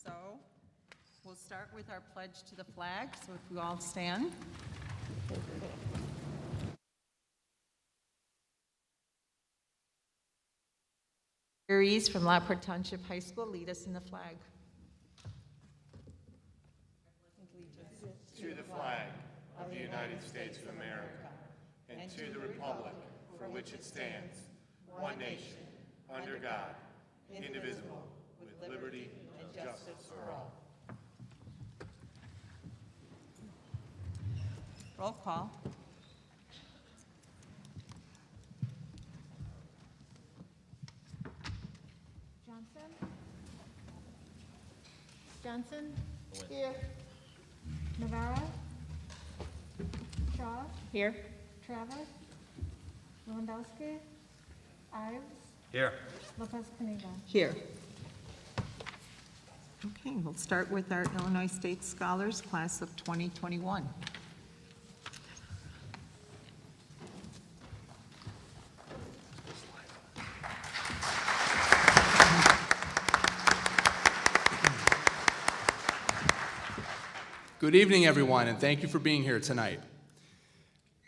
So we'll start with our pledge to the flag, so if you all stand. Aries from Lockport Township High School, lead us in the flag. To the flag of the United States of America and to the republic for which it stands, one nation, under God, indivisible, with liberty and justice for all. Roll call. Johnson? Here. Navarro? Shaw? Here. Travis? Lewandowski? Ives? Here. Lopez Caniva? Here. Okay, we'll start with our Illinois State Scholars, class of 2021. Good evening, everyone, and thank you for being here tonight.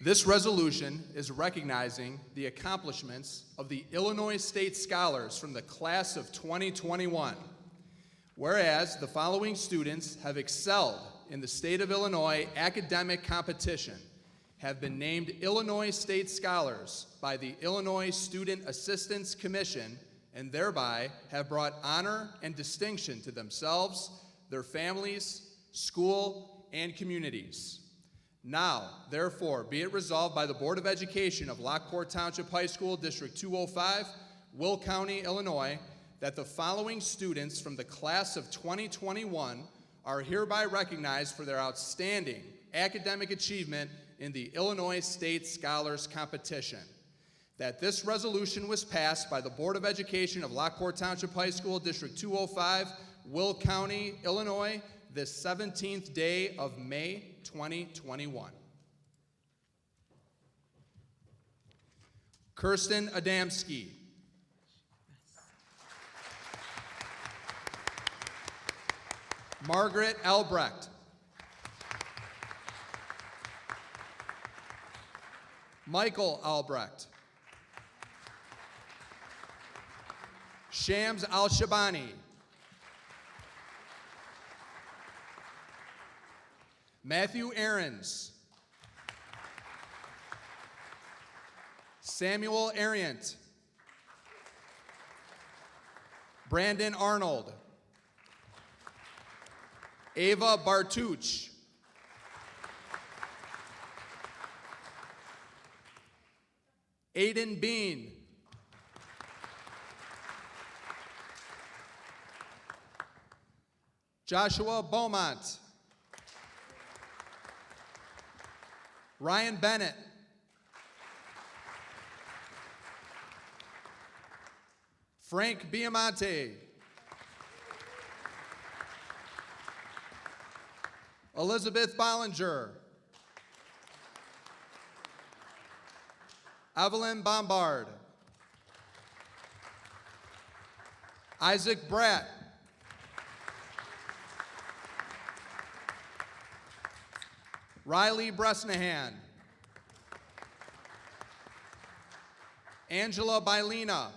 This resolution is recognizing the accomplishments of the Illinois State Scholars from the class of 2021. Whereas the following students have excelled in the state of Illinois academic competition, have been named Illinois State Scholars by the Illinois Student Assistance Commission, and thereby have brought honor and distinction to themselves, their families, school, and communities. Now, therefore, be it resolved by the Board of Education of Lockport Township High School, District 205, Will County, Illinois, that the following students from the class of 2021 are hereby recognized for their outstanding academic achievement in the Illinois State Scholars Competition. That this resolution was passed by the Board of Education of Lockport Township High School, District 205, Will County, Illinois, this 17th day of May 2021. Kirsten Adamski. Margaret Albrecht. Michael Albrecht. Shams Al-Shabani. Matthew Ahrens. Samuel Ariant. Brandon Arnold. Ava Bartuch. Aiden Bean. Joshua Beaumont. Ryan Bennett. Frank Biamonte. Elizabeth Bollinger. Evelyn Bombard. Isaac Bratt. Riley Bresnahan. Angela Bailina.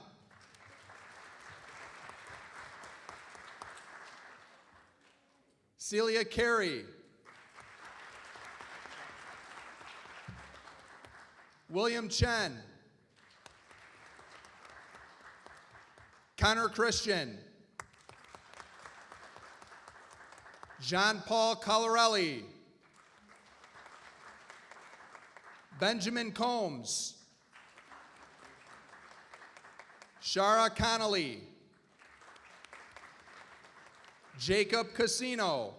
Celia Carey. William Chen. Connor Christian. Jean Paul Colorelli. Benjamin Combs. Shara Connolly. Jacob Casino.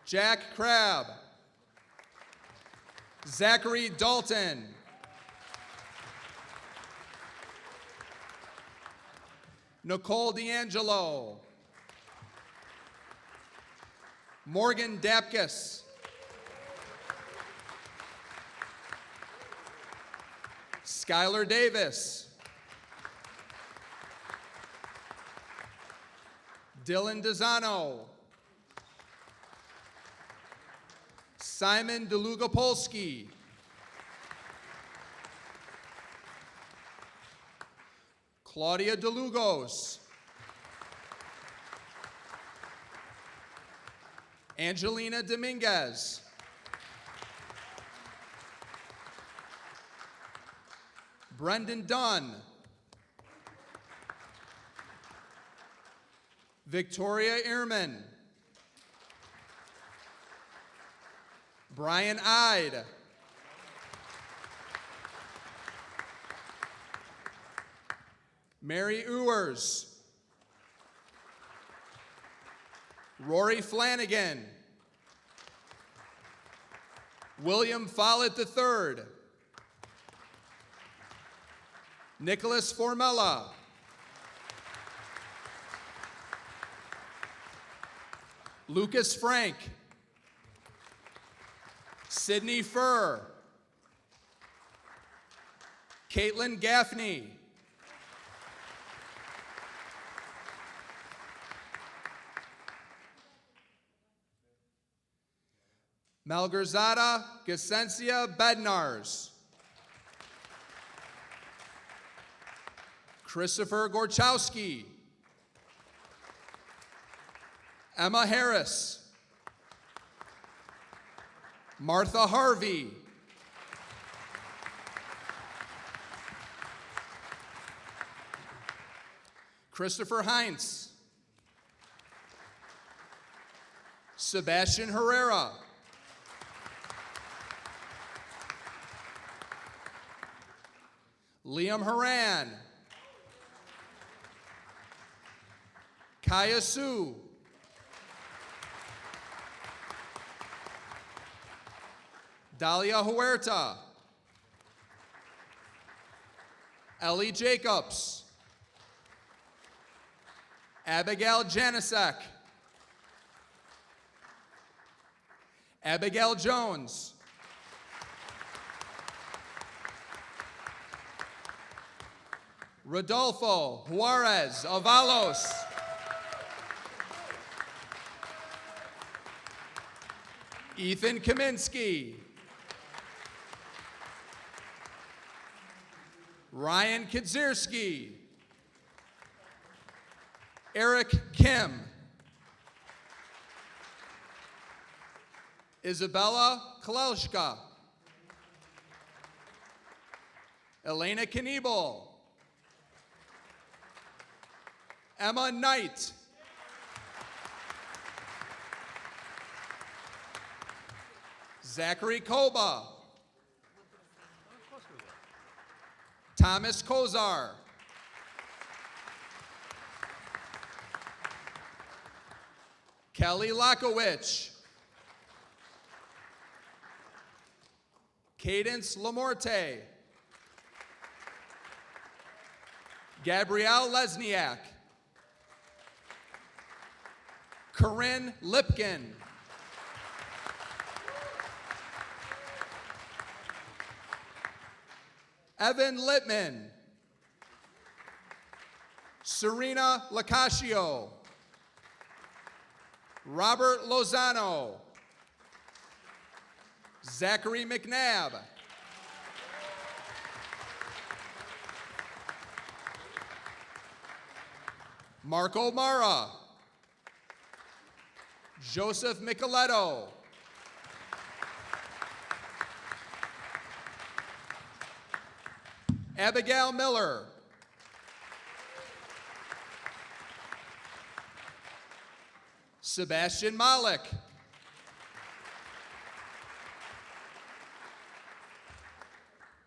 Jack Crabb. Zachary Dalton. Nicole D'Angelo. Morgan Dapkus. Skylar Davis. Dylan Dezano. Simon Delugopolski. Claudia DeLugos. Angelina Dominguez. Brendan Dunn. Victoria Ehrman. Brian Ide. Mary Ewers. Rory Flanagan. William Follett III. Nicholas Formella. Lucas Frank. Sydney Furr. Caitlin Gaffney. Malgorzata Gasencia Bednars. Christopher Gorchowski. Emma Harris. Martha Harvey. Christopher Heinz. Sebastian Herrera. Liam Haran. Kaya Sue. Dalia Huerta. Ellie Jacobs. Abigail Janisek. Abigail Jones. Rodolfo Juarez Avalos. Ethan Kaminsky. Ryan Kadzierski. Eric Kim. Isabella Kalelshka. Elena Kniebel. Emma Knight. Zachary Koba. Thomas Kozar. Kelly Lakowicz. Cadence Lamorte. Gabrielle Lesniak. Corinne Lipkin. Evan Littman. Serena Lacascio. Robert Lozano. Zachary McNabb. Marco Mara. Joseph Micheletto. Abigail Miller. Sebastian Malik.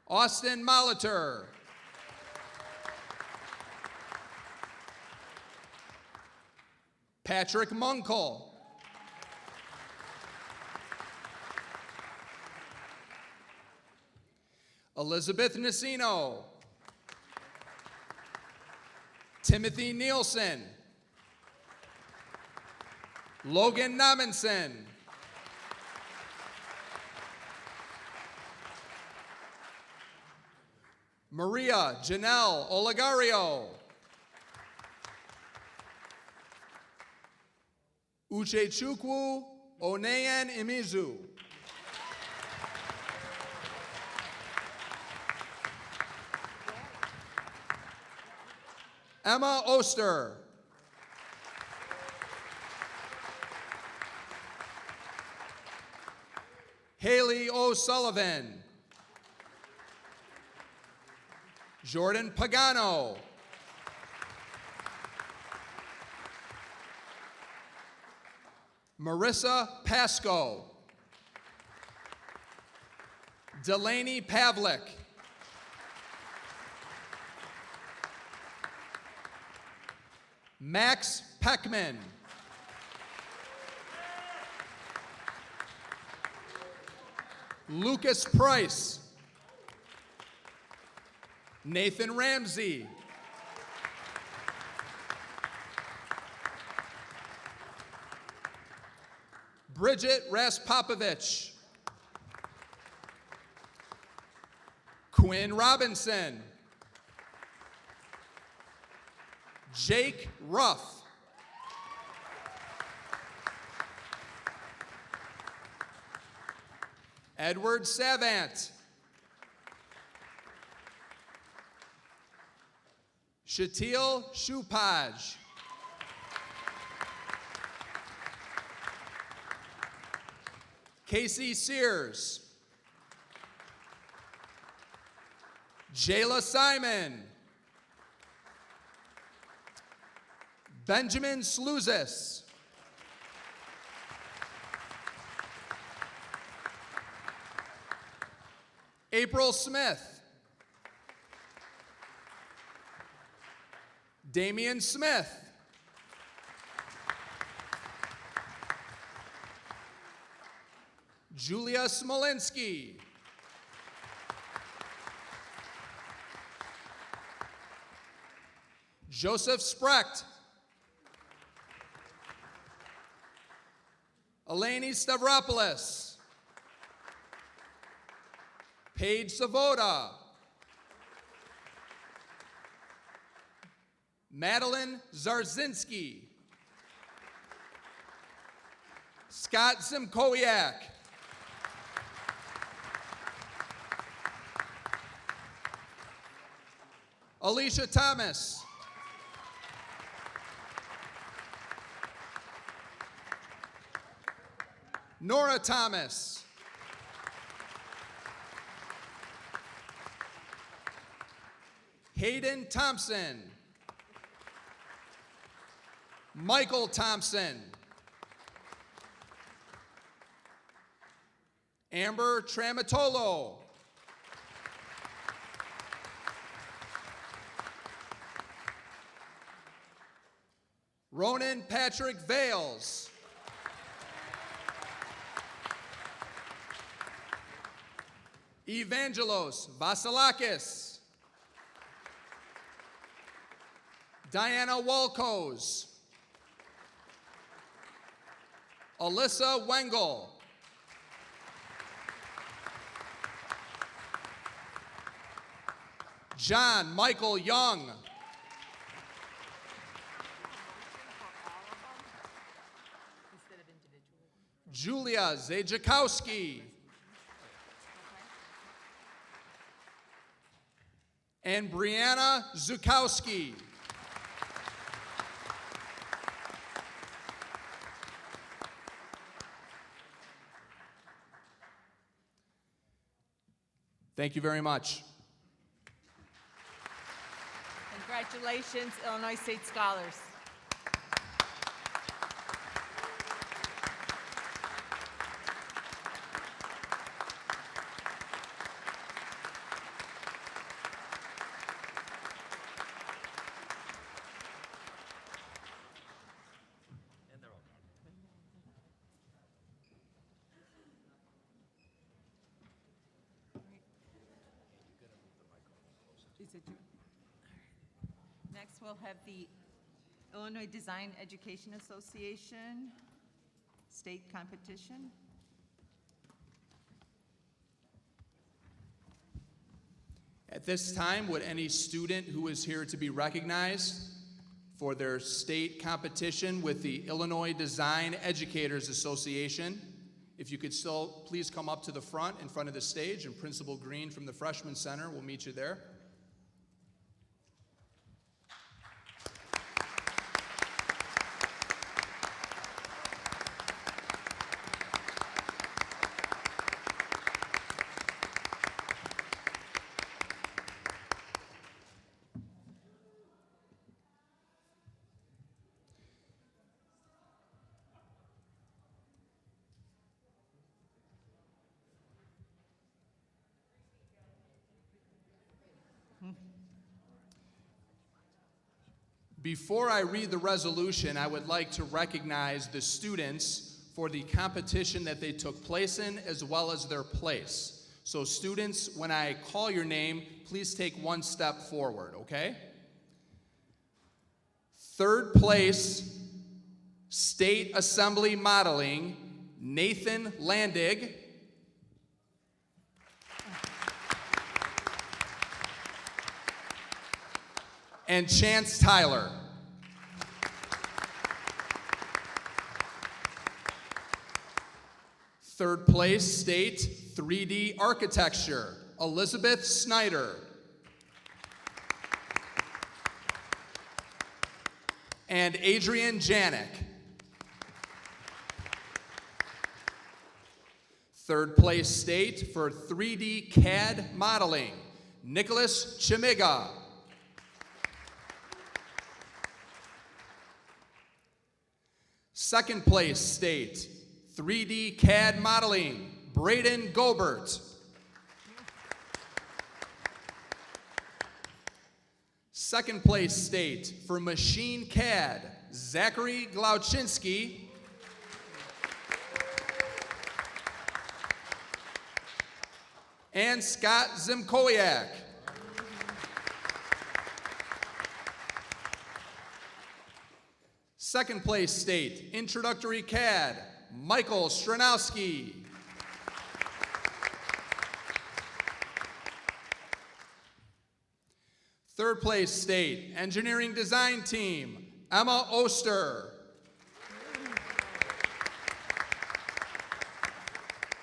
Austin Molitor. Patrick Munkel. Elizabeth Nacino. Timothy Nielsen. Logan Namenson. Maria Janelle Olegario. Uchechukwu Oneyen Imizu. Emma Oster. Haley O'Sullivan. Jordan Pagano. Marissa Pasco. Delaney Pavlik. Max Peckman. Lucas Price. Nathan Ramsey. Bridget Raspopovich. Quinn Robinson. Jake Ruff. Edward Savant. Shatil Shupaj. Casey Sears. Jayla Simon. Benjamin Sluzis. April Smith. Damian Smith. Julia Smolinski. Joseph Sprecht. Eleni Stavropoulos. Paige Savoda. Madeline Zarzinski. Scott Zimkowiak. Alicia Thomas. Nora Thomas. Hayden Thompson. Michael Thompson. Amber Tramatolo. Ronan Patrick Vales. Evangelos Vasilakis. Diana Walkos. Alyssa Wengel. John Michael Young. Julia Zajakowski. And Brianna Zukowski. Thank you very much. Congratulations, Illinois State Scholars. Next, we'll have the Illinois Design Education Association state competition. At this time, would any student who is here to be recognized for their state competition with the Illinois Design Educators Association. If you could still please come up to the front in front of the stage, and Principal Green from the Freshman Center will meet you there. Before I read the resolution, I would like to recognize the students for the competition that they took place in, as well as their place. So students, when I call your name, please take one step forward, okay? Third place, State Assembly Modeling, Nathan Landig. And Chance Tyler. Third place, State 3D Architecture, Elizabeth Snyder. And Adrian Janik. Third place, State for 3D CAD Modeling, Nicholas Chimiga. Second place, State, 3D CAD Modeling, Braden Gobert. Second place, State, for Machine CAD, Zachary Glauczynski. And Scott Zimkowiak. Second place, State, Introductory CAD, Michael Stranowski. Third place, State, Engineering Design Team, Emma Oster.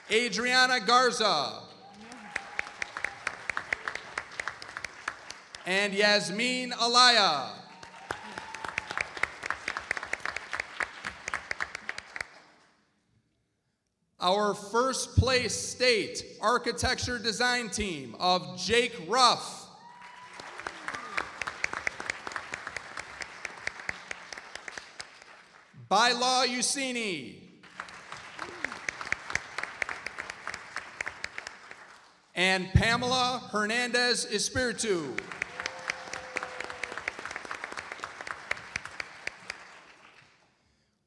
Adriana Garza. And Yasmin Alaya. Our first place State Architecture Design Team of Jake Ruff. Bylaw Usini. And Pamela Hernandez Espiritu.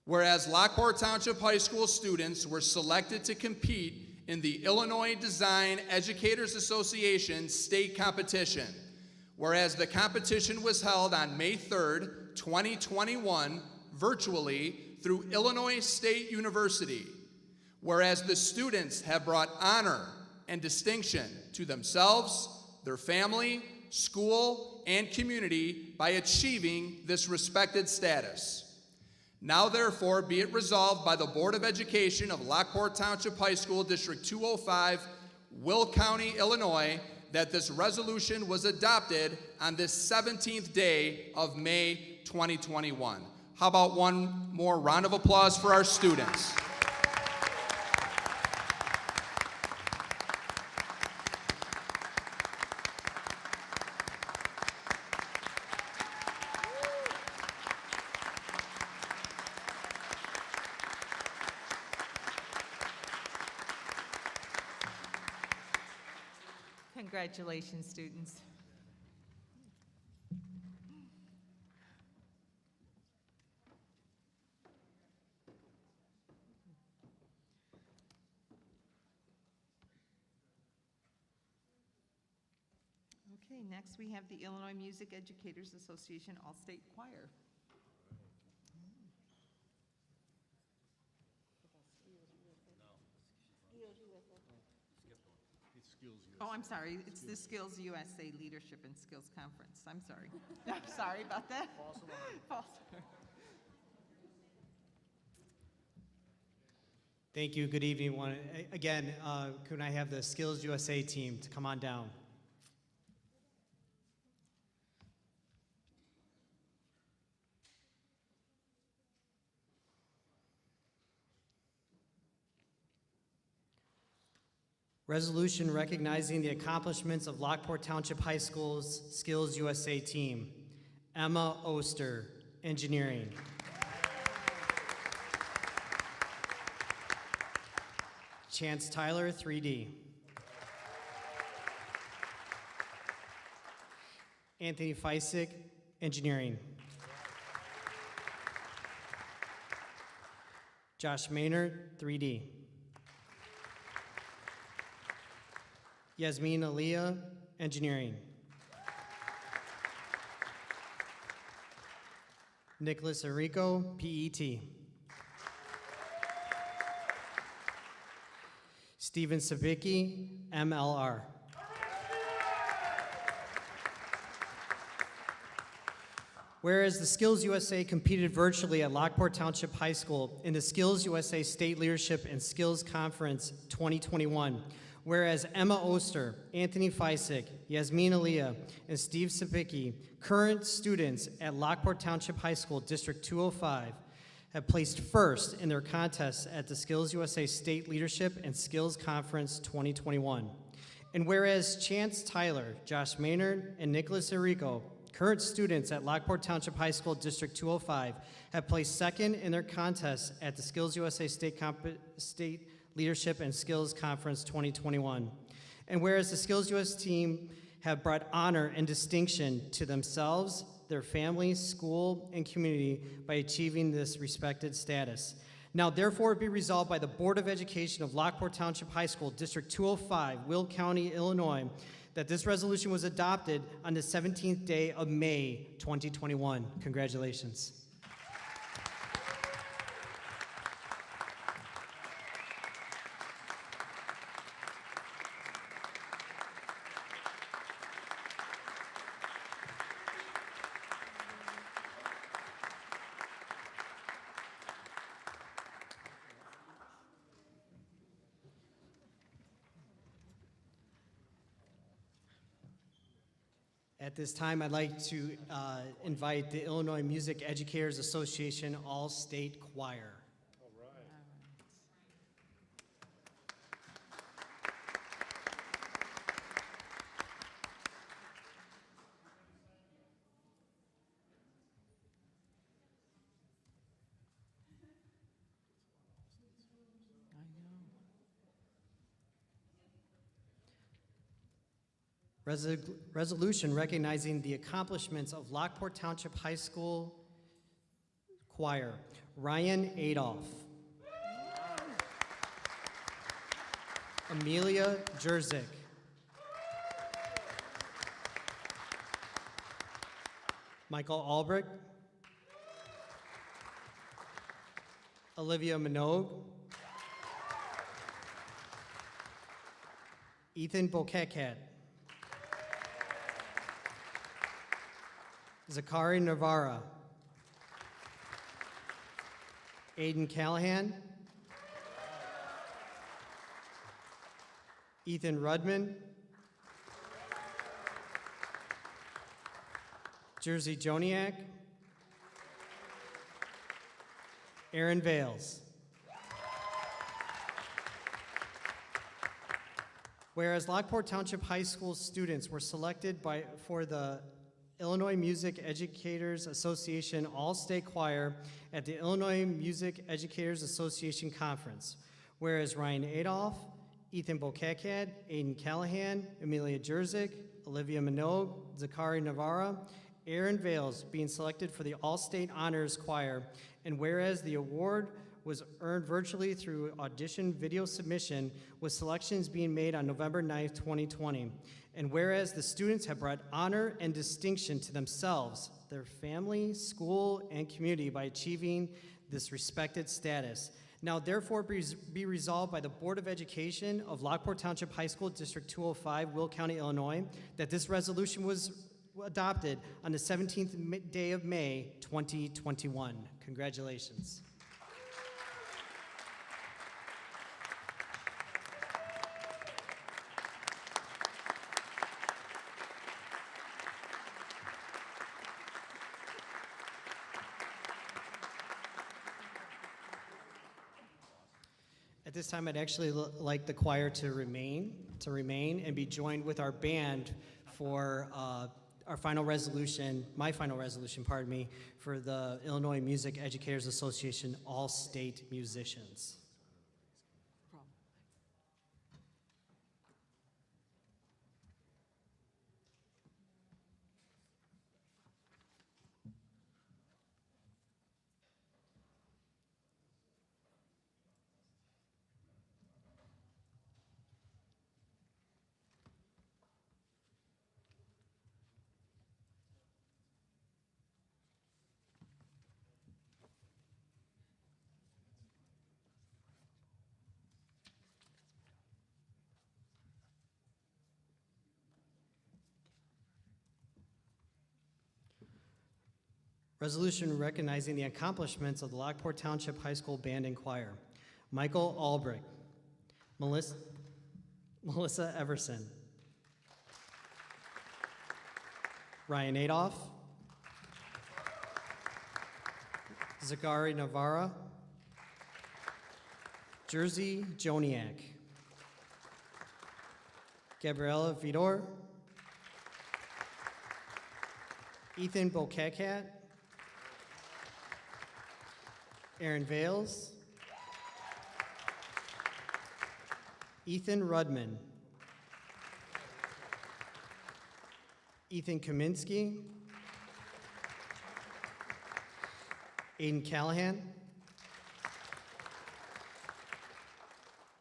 Whereas Lockport Township High School students were selected to compete in the Illinois Design Educators Association state competition. Whereas the competition was held on May 3rd, 2021, virtually through Illinois State University. Whereas the students have brought honor and distinction to themselves, their family, school, and community by achieving this respected status. Now therefore be it resolved by the Board of Education of Lockport Township High School, District 205, Will County, Illinois, that this resolution was adopted on this 17th day of May 2021. How about one more round of applause for our students? Congratulations, students. Okay, next we have the Illinois Music Educators Association All-State Choir. Oh, I'm sorry, it's the Skills USA Leadership and Skills Conference. I'm sorry. I'm sorry about that. False alarm. False alarm. Thank you. Good evening. Again, can I have the Skills USA team to come on down? Resolution recognizing the accomplishments of Lockport Township High School's Skills USA team. Emma Oster, Engineering. Chance Tyler, 3D. Anthony Feisick, Engineering. Josh Maynard, 3D. Yasmin Aliyah, Engineering. Nicholas Arico, PET. Steven Sabicki, MLR. Whereas the Skills USA competed virtually at Lockport Township High School in the Skills USA State Leadership and Skills Conference 2021, whereas Emma Oster, Anthony Feisick, Yasmin Aliyah, and Steve Sabicki, current students at Lockport Township High School District 205, have placed first in their contests at the Skills USA State Leadership and Skills Conference 2021. And whereas Chance Tyler, Josh Maynard, and Nicholas Arico, current students at Lockport Township High School District 205, have placed second in their contests at the Skills USA State Leadership and Skills Conference 2021. And whereas the Skills US team have brought honor and distinction to themselves, their families, school, and community by achieving this respected status. Now therefore be resolved by the Board of Education of Lockport Township High School, District 205, Will County, Illinois, that this resolution was adopted on the 17th day of May, 2021. Congratulations. At this time, I'd like to invite the Illinois Music Educators Association All-State Choir. Resolution recognizing the accomplishments of Lockport Township High School Choir. Ryan Adolph. Amelia Jerzik. Michael Albrecht. Olivia Minogue. Ethan Bokekat. Zakari Navarra. Aiden Callahan. Ethan Rudman. Jersey Joniak. Aaron Vales. Whereas Lockport Township High School students were selected for the Illinois Music Educators Association All-State Choir at the Illinois Music Educators Association Conference. Whereas Ryan Adolph, Ethan Bokekat, Aiden Callahan, Amelia Jerzik, Olivia Minogue, Zakari Navarra, Aaron Vales being selected for the All-State Honors Choir. And whereas the award was earned virtually through audition video submission, with selections being made on November 9th, 2020. And whereas the students have brought honor and distinction to themselves, their family, school, and community by achieving this respected status. Now therefore be resolved by the Board of Education of Lockport Township High School, District 205, Will County, Illinois, that this resolution was adopted on the 17th day of May, 2021. Congratulations. At this time, I'd actually like the choir to remain and be joined with our band for our final resolution, my final resolution, pardon me, for the Illinois Music Educators Association All-State Musicians. Resolution recognizing the accomplishments of the Lockport Township High School Band and Choir. Michael Albrecht, Melissa Everson, Ryan Adolph, Zachary Navarra, Jersey Joniak, Gabriella Vidor, Ethan Bocacat, Aaron Vales, Ethan Rudman, Ethan Kaminsky, Aiden Callahan,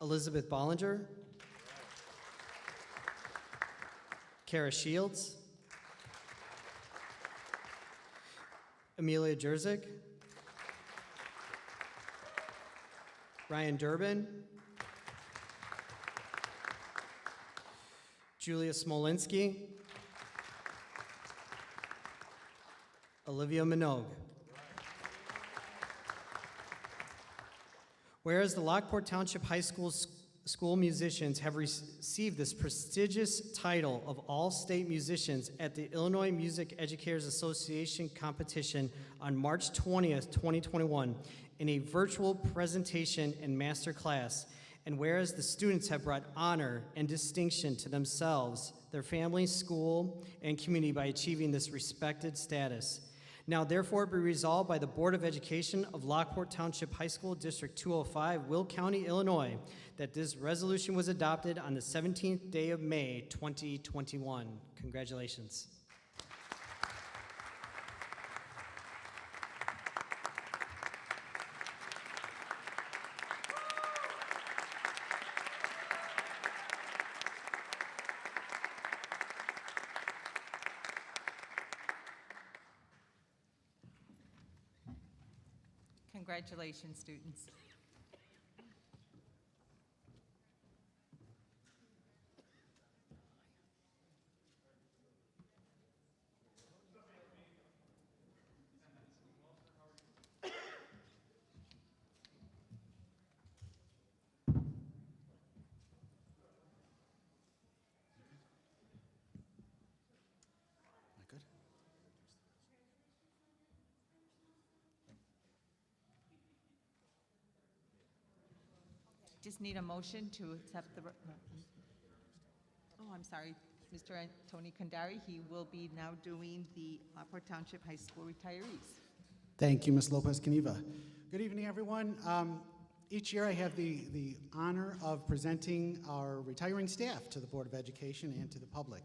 Elizabeth Bollinger, Kara Shields, Amelia Jerzyk, Ryan Durbin, Julia Smolinski, Olivia Minogue. Whereas the Lockport Township High School musicians have received this prestigious title of All-State Musicians at the Illinois Music Educators Association competition on March 20th, 2021, in a virtual presentation and master class, and whereas the students have brought honor and distinction to themselves, their family, school, and community by achieving this respected status. Now therefore be resolved by the Board of Education of Lockport Township High School, District 205, Will County, Illinois, that this resolution was adopted on the 17th day of May, 2021. Congratulations. Congratulations, students. Just need a motion to accept the, oh, I'm sorry, Mr. Tony Kandari, he will be now doing the Lockport Township High School retirees. Thank you, Ms. Lopez-Caniva. Good evening, everyone. Each year I have the honor of presenting our retiring staff to the Board of Education and to the public.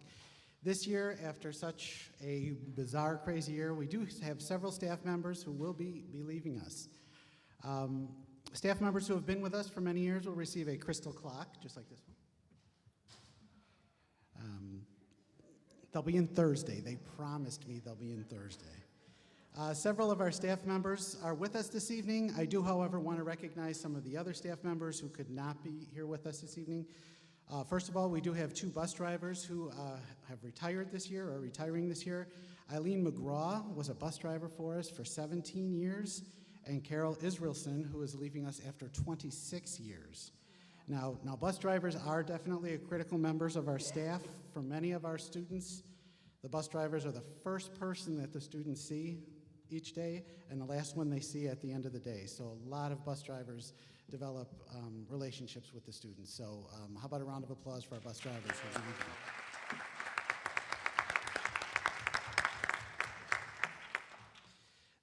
This year, after such a bizarre, crazy year, we do have several staff members who will be leaving us. Staff members who have been with us for many years will receive a crystal clock, just like this one. They'll be in Thursday. They promised me they'll be in Thursday. Several of our staff members are with us this evening. I do, however, want to recognize some of the other staff members who could not be here with us this evening. First of all, we do have 2 bus drivers who have retired this year or are retiring this year. Eileen McGraw was a bus driver for us for 17 years, and Carol Israelson, who is leaving us after 26 years. Now, bus drivers are definitely a critical members of our staff. For many of our students, the bus drivers are the first person that the students see each day and the last one they see at the end of the day. So a lot of bus drivers develop relationships with the students. So how about a round of applause for our bus drivers?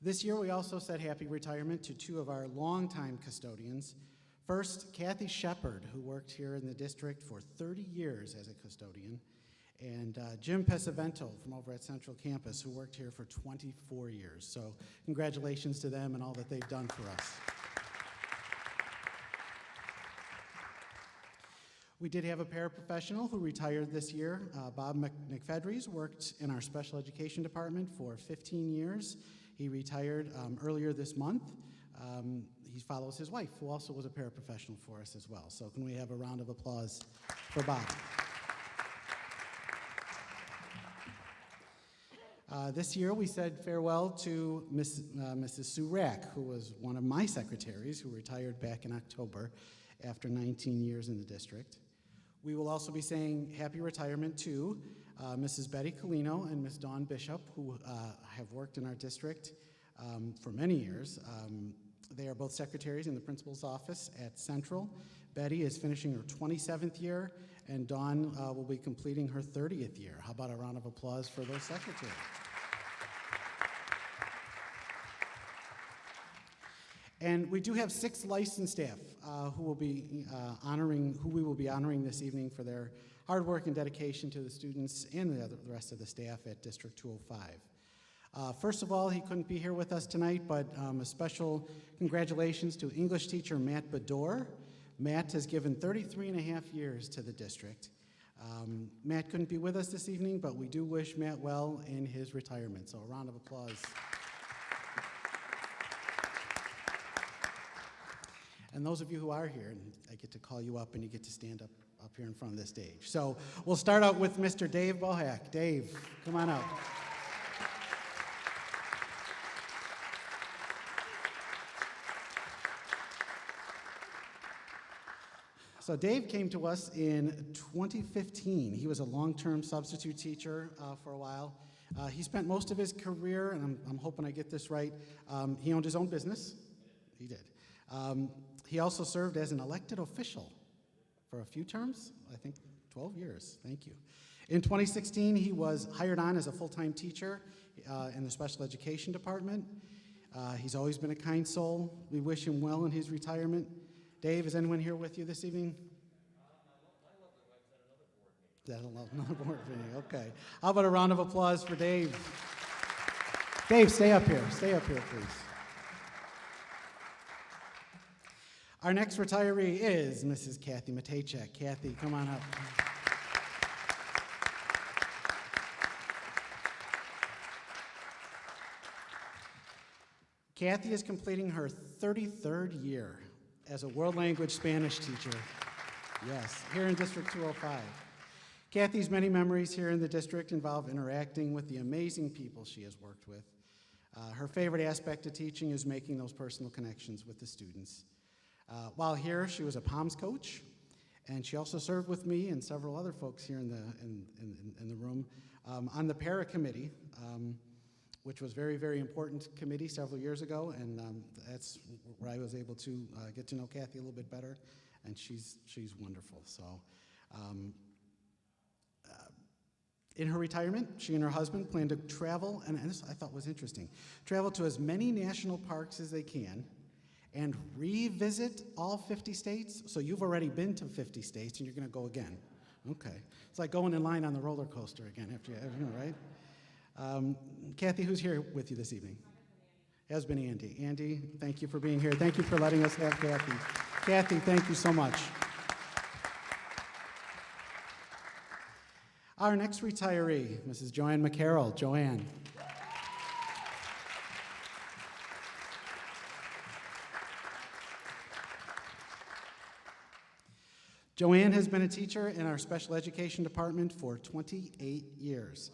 This year, we also said happy retirement to 2 of our longtime custodians. First, Kathy Shepard, who worked here in the district for 30 years as a custodian, and Jim Pesavento from over at Central Campus, who worked here for 24 years. So congratulations to them and all that they've done for us. We did have a paraprofessional who retired this year. Bob McFedries worked in our special education department for 15 years. He retired earlier this month. He follows his wife, who also was a paraprofessional for us as well. So can we have a round of applause for Bob? This year, we said farewell to Mrs. Sue Rack, who was one of my secretaries, who retired back in October after 19 years in the district. We will also be saying happy retirement to Mrs. Betty Colino and Ms. Dawn Bishop, who have worked in our district for many years. They are both secretaries in the principal's office at Central. Betty is finishing her 27th year, and Dawn will be completing her 30th year. How about a round of applause for those secretaries? And we do have 6 licensed staff who we will be honoring this evening for their hard work and dedication to the students and the rest of the staff at District 205. First of all, he couldn't be here with us tonight, but a special congratulations to English teacher Matt Bedore. Matt has given 33 and a half years to the district. Matt couldn't be with us this evening, but we do wish Matt well in his retirement, so a round of applause. And those of you who are here, and I get to call you up and you get to stand up here in front of the stage. So we'll start out with Mr. Dave Bohack. Dave, come on up. So Dave came to us in 2015. He was a long-term substitute teacher for a while. He spent most of his career, and I'm hoping I get this right, he owned his own business. He did. He also served as an elected official for a few terms, I think 12 years. Thank you. In 2016, he was hired on as a full-time teacher in the special education department. He's always been a kind soul. We wish him well in his retirement. Dave, is anyone here with you this evening? Another board meeting. Okay. How about a round of applause for Dave? Dave, stay up here. Stay up here, please. Our next retiree is Mrs. Kathy Matejcek. Kathy, come on up. Kathy is completing her 33rd year as a world language Spanish teacher. Yes, here in District 205. Kathy's many memories here in the district involve interacting with the amazing people she has worked with. Her favorite aspect of teaching is making those personal connections with the students. While here, she was a POMS coach, and she also served with me and several other folks here in the room on the para committee, which was very, very important committee several years ago, and that's where I was able to get to know Kathy a little bit better, and she's wonderful. So, in her retirement, she and her husband plan to travel, and this I thought was interesting, travel to as many national parks as they can, and revisit all 50 states. So you've already been to 50 states, and you're going to go again. Okay. It's like going in line on the roller coaster again after you, right? Kathy, who's here with you this evening? Has been Andy. Andy, thank you for being here. Thank you for letting us have Kathy. Kathy, thank you so much. Our next retiree, Mrs. Joanne McCarroll. Joanne. Joanne has been a teacher in our special education department for 28 years,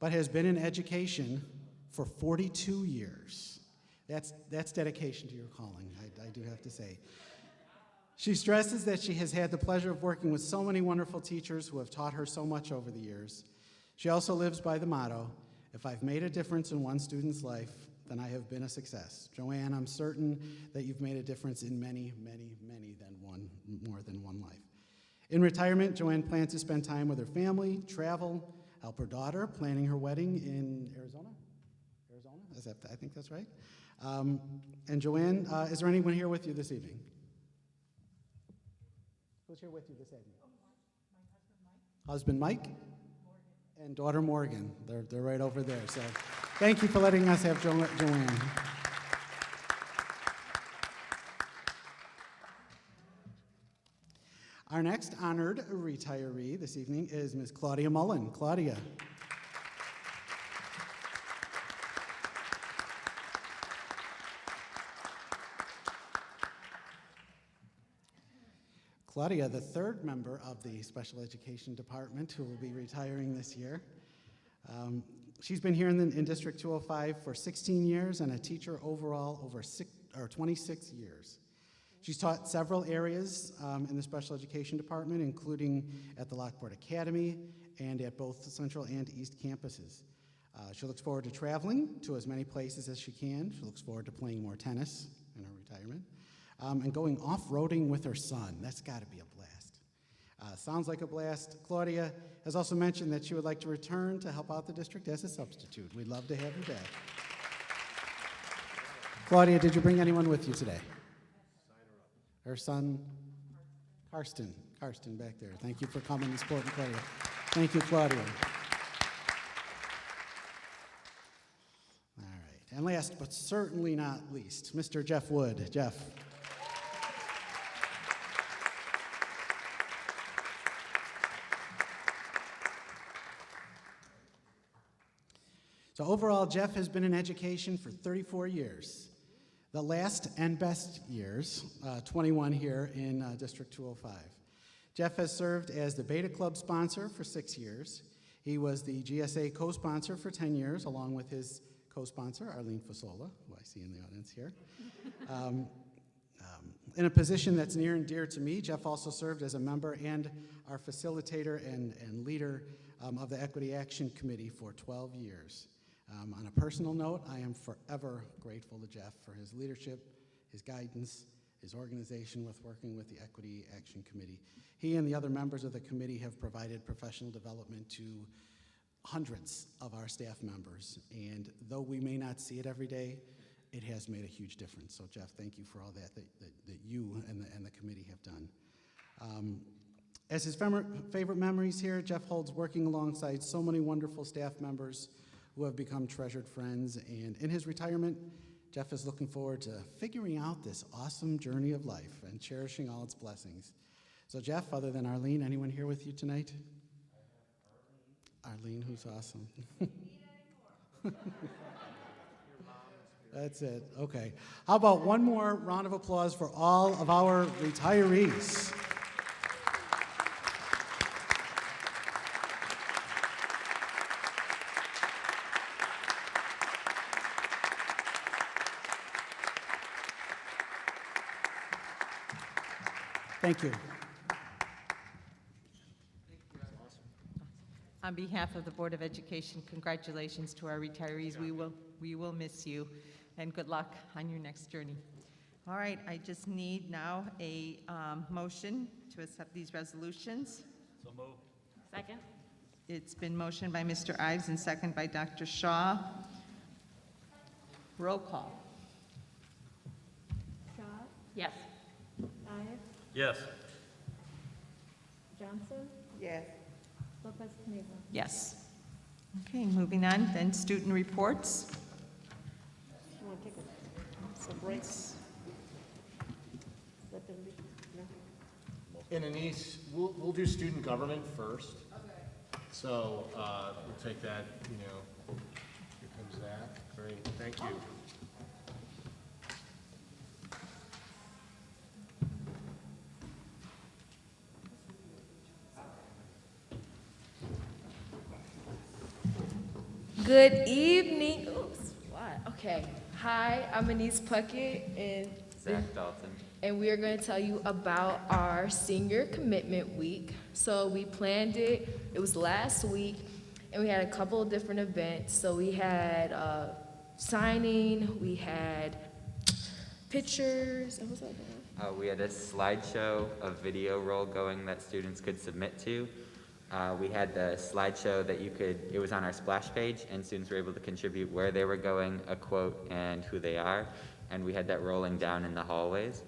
but has been in education for 42 years. That's dedication to your calling, I do have to say. She stresses that she has had the pleasure of working with so many wonderful teachers who have taught her so much over the years. She also lives by the motto, if I've made a difference in one student's life, then I have been a success. Joanne, I'm certain that you've made a difference in many, many, many more than one life. In retirement, Joanne plans to spend time with her family, travel, help her daughter planning her wedding in Arizona? I think that's right. And Joanne, is there anyone here with you this evening? Who's here with you this evening? Husband Mike? And daughter Morgan. They're right over there. So thank you for letting us have Joanne. Our next honored retiree this evening is Ms. Claudia Mullen. Claudia. Claudia, the third member of the Special Education Department who will be retiring this year. She's been here in District 205 for 16 years and a teacher overall over 26 years. She's taught several areas in the Special Education Department, including at the Lockport Academy and at both the Central and East campuses. She looks forward to traveling to as many places as she can. She looks forward to playing more tennis in her retirement. And going off-roading with her son. That's got to be a blast. Sounds like a blast. Claudia has also mentioned that she would like to return to help out the district as a substitute. We'd love to have you back. Claudia, did you bring anyone with you today? Her son, Karsten. Karsten back there. Thank you for coming and supporting Claudia. Thank you, Claudia. All right. And last but certainly not least, Mr. Jeff Wood. Jeff. So overall, Jeff has been in education for 34 years. The last and best years, 21 here in District 205. Jeff has served as the Beta Club sponsor for 6 years. He was the GSA co-sponsor for 10 years, along with his co-sponsor, Arlene Fasola, who I see in the audience here. In a position that's near and dear to me, Jeff also served as a member and our facilitator and leader of the Equity Action Committee for 12 years. On a personal note, I am forever grateful to Jeff for his leadership, his guidance, his organization with working with the Equity Action Committee. He and the other members of the committee have provided professional development to hundreds of our staff members, and though we may not see it every day, it has made a huge difference. So Jeff, thank you for all that you and the committee have done. As his favorite memories here, Jeff holds working alongside so many wonderful staff members who have become treasured friends, and in his retirement, Jeff is looking forward to figuring out this awesome journey of life and cherishing all its blessings. So Jeff, other than Arlene, anyone here with you tonight? Arlene, who's awesome. That's it, okay. How about one more round of applause for all of our retirees? Thank you. On behalf of the Board of Education, congratulations to our retirees. We will miss you, and good luck on your next journey. All right, I just need now a motion to accept these resolutions. So moved. Second? It's been motioned by Mr. Ives and second by Dr. Shaw. Roll call. Shaw, Yes. Ives, Yes. Johnson, Yes. Lopez Caniva. Yes. Okay, moving on, then student reports. You want to take a break? Let them be, no? And Anise, we'll do student government first. Okay. So we'll take that, here comes that. Great, thank you. Good evening. Oops, what? Okay. Hi, I'm Anise Puckett, and Zach Dalton. and we are going to tell you about our senior commitment week. So we planned it. It was last week, and we had a couple of different events. So we had signing, we had pictures. And what's that? We had a slideshow, a video roll going that students could submit to. We had the slideshow that it was on our splash page, and students were able to contribute where they were going, a quote, and who they are. And we had that rolling down in the hallways.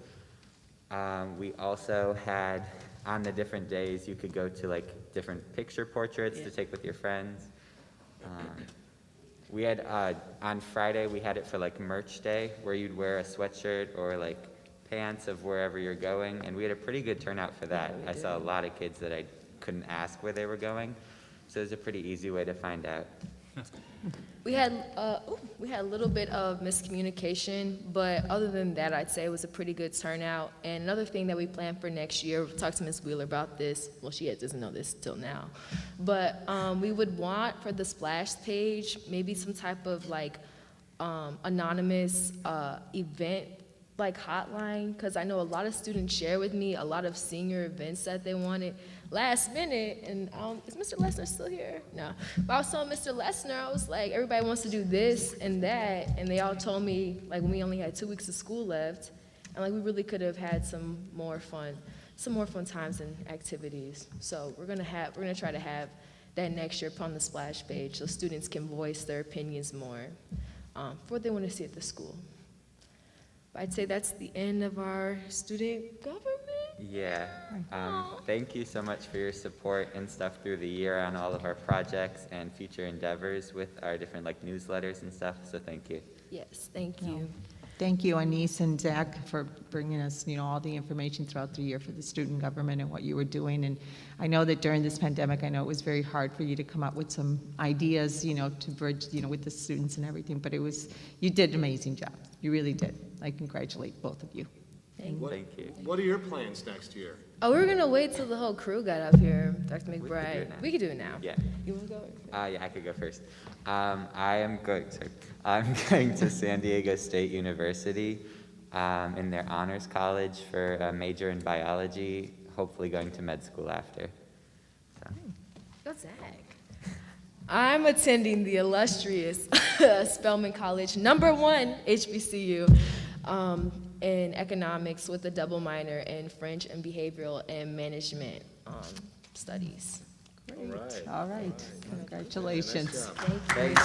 We also had, on the different days, you could go to like different picture portraits to take with your friends. We had, on Friday, we had it for like merch day, where you'd wear a sweatshirt or like pants of wherever you're going, and we had a pretty good turnout for that. I saw a lot of kids that I couldn't ask where they were going, so it was a pretty easy way to find out. We had a little bit of miscommunication, but other than that, I'd say it was a pretty good turnout. And another thing that we plan for next year, we'll talk to Ms. Wheeler about this. Well, she doesn't know this till now, but we would want for the splash page maybe some type of like anonymous event like hotline, because I know a lot of students share with me a lot of senior events that they wanted last minute, and is Mr. Lesnar still here? No. But I was telling Mr. Lesnar, I was like, everybody wants to do this and that, and they all told me, like, when we only had 2 weeks of school left, and like we really could have had some more fun times and activities. So we're gonna try to have that next year upon the splash page, so students can voice their opinions more for what they want to see at the school. But I'd say that's the end of our student government. Yeah. Thank you so much for your support and stuff through the year on all of our projects and future endeavors with our different like newsletters and stuff, so thank you. Yes, thank you. Thank you, Anise and Zach, for bringing us, all the information throughout the year for the student government and what you were doing. And I know that during this pandemic, I know it was very hard for you to come up with some ideas, to bridge, with the students and everything, but you did an amazing job. You really did. I congratulate both of you. Thank you. What are your plans next year? Oh, we were gonna wait till the whole crew got up here, Dr. McBride. We could do it now. Yeah. You wanna go? Yeah, I could go first. I'm going to San Diego State University in their honors college for a major in biology, hopefully going to med school after. So. Go Zach. I'm attending the illustrious Spelman College #1 HBCU in economics with a double minor in French and behavioral and management studies. Great. All right. Congratulations. Thanks,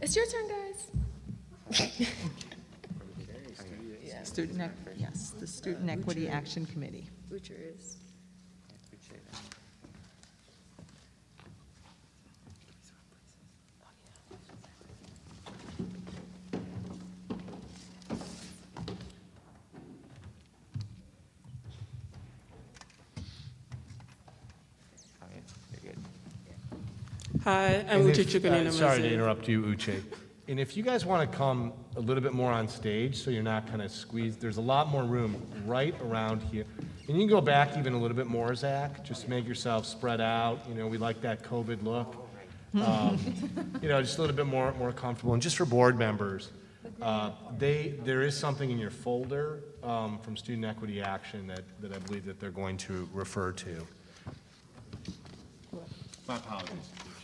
It's your turn, guys. The Student Equity Action Committee. Butcher is. Hi, I'm And Uche if- Chukwunina Sorry to Mazi. interrupt you, Uche. And if you guys want to come a little bit more on stage, so you're not kind of squeezed, there's a lot more room right around here. And you can go back even a little bit more, Zach, just to make yourself spread out. We like that COVID look. Just a little bit more comfortable. And just for board members, there is something in your folder from Student Equity Action that I believe that they're going to refer to. My apologies.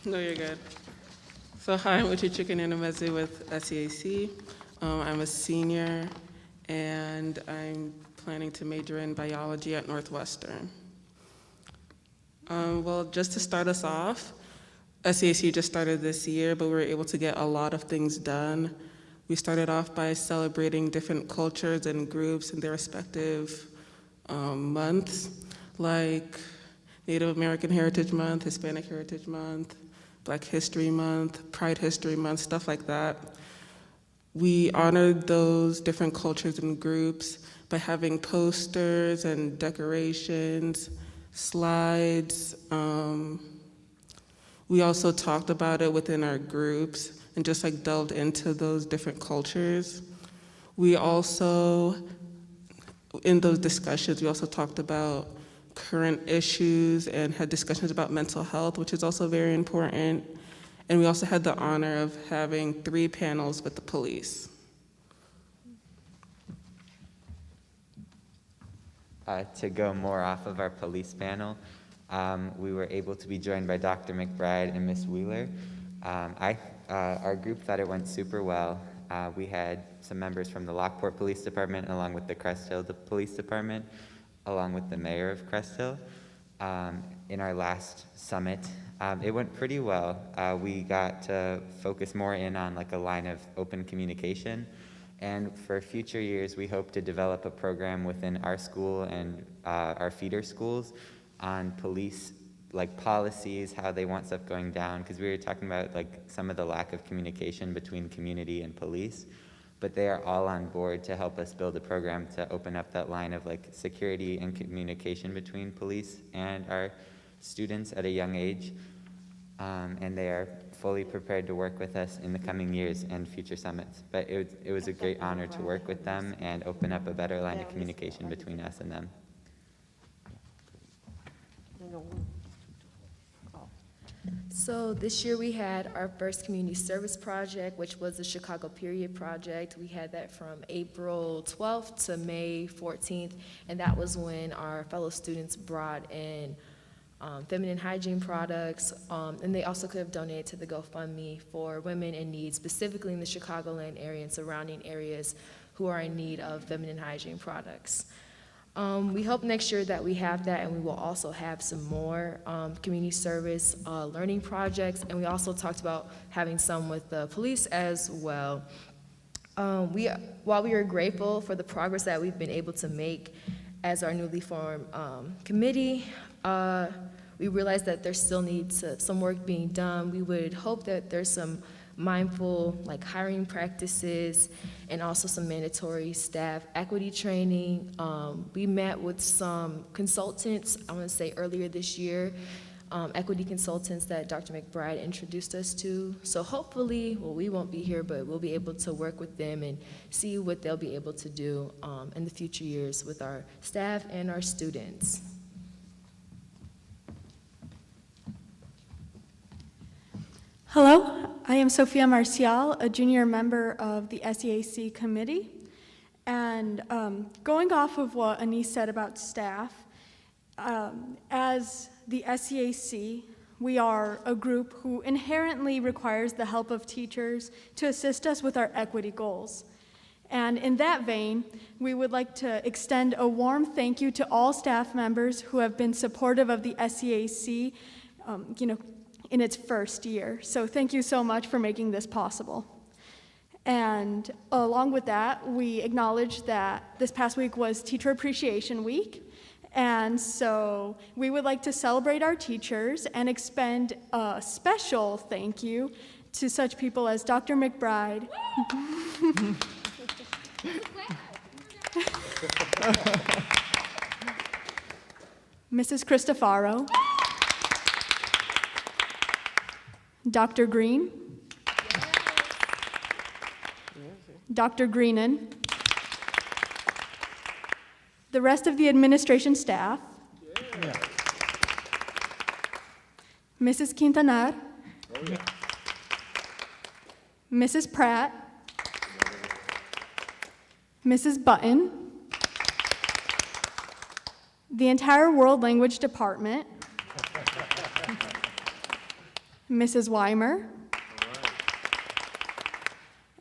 No, you're good. So hi, I'm Uche Chukwunina Mazi with SEAC. I'm a senior, and I'm planning to major in biology at Northwestern. Well, just to start us off, SEAC just started this year, but we were able to get a lot of things done. We started off by celebrating different cultures and groups in their respective months, like Native American Heritage Month, Hispanic Heritage Month, Black History Month, Pride History Month, stuff like that. We honored those different cultures and groups by having posters and decorations, slides. We also talked about it within our groups and just like delved into those different cultures. We also, in those discussions, we also talked about current issues and had discussions about mental health, which is also very important. And we also had the honor of having 3 panels with the police. To go more off of our police panel, we were able to be joined by Dr. McBride and Ms. Wheeler. Our group thought it went super well. We had some members from the Lockport Police Department along with the Crest Hill Police Department, along with the mayor of Crest Hill. In our last summit, it went pretty well. We got to focus more in on like a line of open communication. And for future years, we hope to develop a program within our school and our feeder schools on police, like policies, how they want stuff going down, because we were talking about like some of the lack of communication between community and police, but they are all on board to help us build a program to open up that line of like security and communication between police and our students at a young age. And they are fully prepared to work with us in the coming years and future summits. But it was a great honor to work with them and open up a better line of communication between us and them. So this year we had our first community service project, which was the Chicago Period Project. We had that from April 12th to May 14th, and that was when our fellow students brought in feminine hygiene products, and they also could have donated to the GoFundMe for women in need, specifically in the Chicagoland area and surrounding areas who are in need of feminine hygiene products. We hope next year that we have that, and we will also have some more community service learning projects, and we also talked about having some with the police as well. While we are grateful for the progress that we've been able to make as our newly formed committee, we realize that there still needs some work being done. We would hope that there's some mindful hiring practices and also some mandatory staff equity training. We met with some consultants, I want to say earlier this year, equity consultants that Dr. McBride introduced us to. So hopefully, well, we won't be here, but we'll be able to work with them and see what they'll be able to do in the future years with our staff and our students. Hello, I am Sophia Marcial, a junior member of the SEAC committee. And going off of what Anise said about staff, as the SEAC, we are a group who inherently requires the help of teachers to assist us with our equity goals. And in that vein, we would like to extend a warm thank you to all staff members who have been supportive of the SEAC, in its first year. So thank you so much for making this possible. And along with that, we acknowledge that this past week was Teacher Appreciation Week. And so we would like to celebrate our teachers and expend a special thank you to such people as Dr. McBride, Mrs. Cristofaro, Dr. Green, Dr. Greenan, the rest of the administration staff, Mrs. Quintanar, Mrs. Pratt, Mrs. Button, the entire World Language Department, Mrs. Weimer,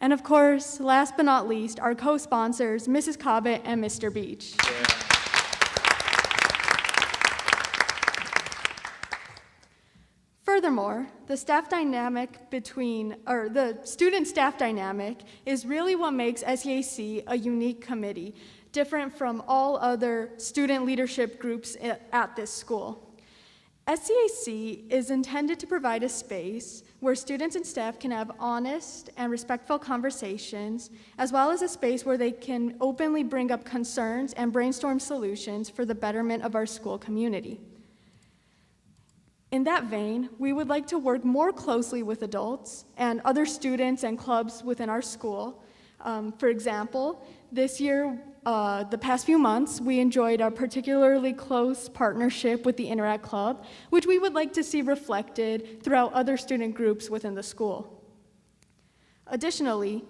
and of course, last but not least, our co-sponsors, Mrs. Cobbett and Mr. Beach. Furthermore, the student-staff dynamic is really what makes SEAC a unique committee, different from all other student leadership groups at this school. SEAC is intended to provide a space where students and staff can have honest and respectful conversations, as well as a space where they can openly bring up concerns and brainstorm solutions for the betterment of our school community. In that vein, we would like to work more closely with adults and other students and clubs within our school. For example, this year the past few months, we enjoyed a particularly close partnership with the Interact Club, which we would like to see reflected throughout other student groups within the school. Additionally,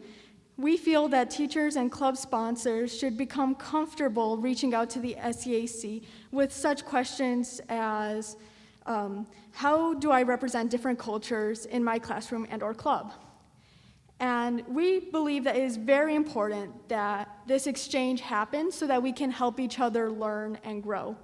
we feel that teachers and club sponsors should become comfortable reaching out to the SEAC with such questions as, how do I represent different cultures in my classroom and/or club? And we believe that it is very important that this exchange happens so that we can help each other learn and grow.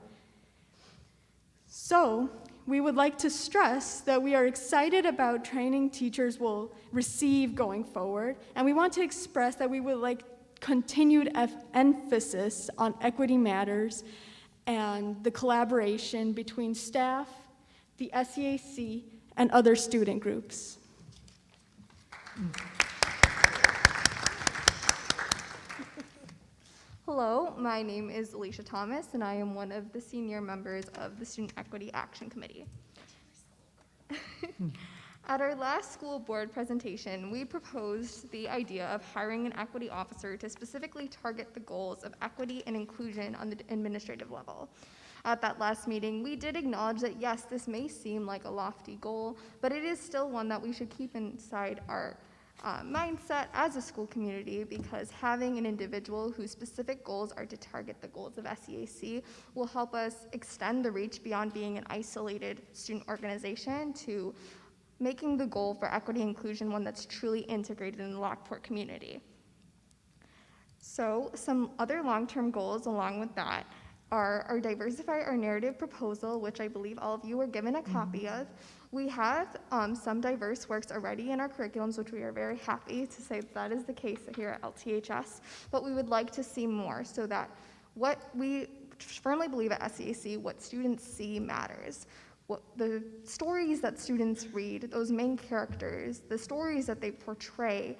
So, we would like to stress that we are excited about training teachers will receive going forward, and we want to express that we would like continued emphasis on equity matters and the collaboration between staff, the SEAC, and other student groups. Hello, my name is Alicia Thomas, and I am one of the senior members of the Student Equity Action Committee. At our last school board presentation, we proposed the idea of hiring an equity officer to specifically target the goals of equity and inclusion on the administrative level. At that last meeting, we did acknowledge that yes, this may seem like a lofty goal, but it is still one that we should keep inside our mindset as a school community, because having an individual whose specific goals are to target the goals of SEAC will help us extend the reach beyond being an isolated student organization to making the goal for equity and inclusion one that's truly integrated in the Lockport community. So some other long-term goals along with that are our Diversify Our Narrative proposal, which I believe all of you were given a copy of. We have some diverse works already in our curriculums, which we are very happy to say that is the case here at LTHS, but we would like to see more so that what we firmly believe at SEAC, what students see matters. What the stories that students read, those main characters, the stories that they portray,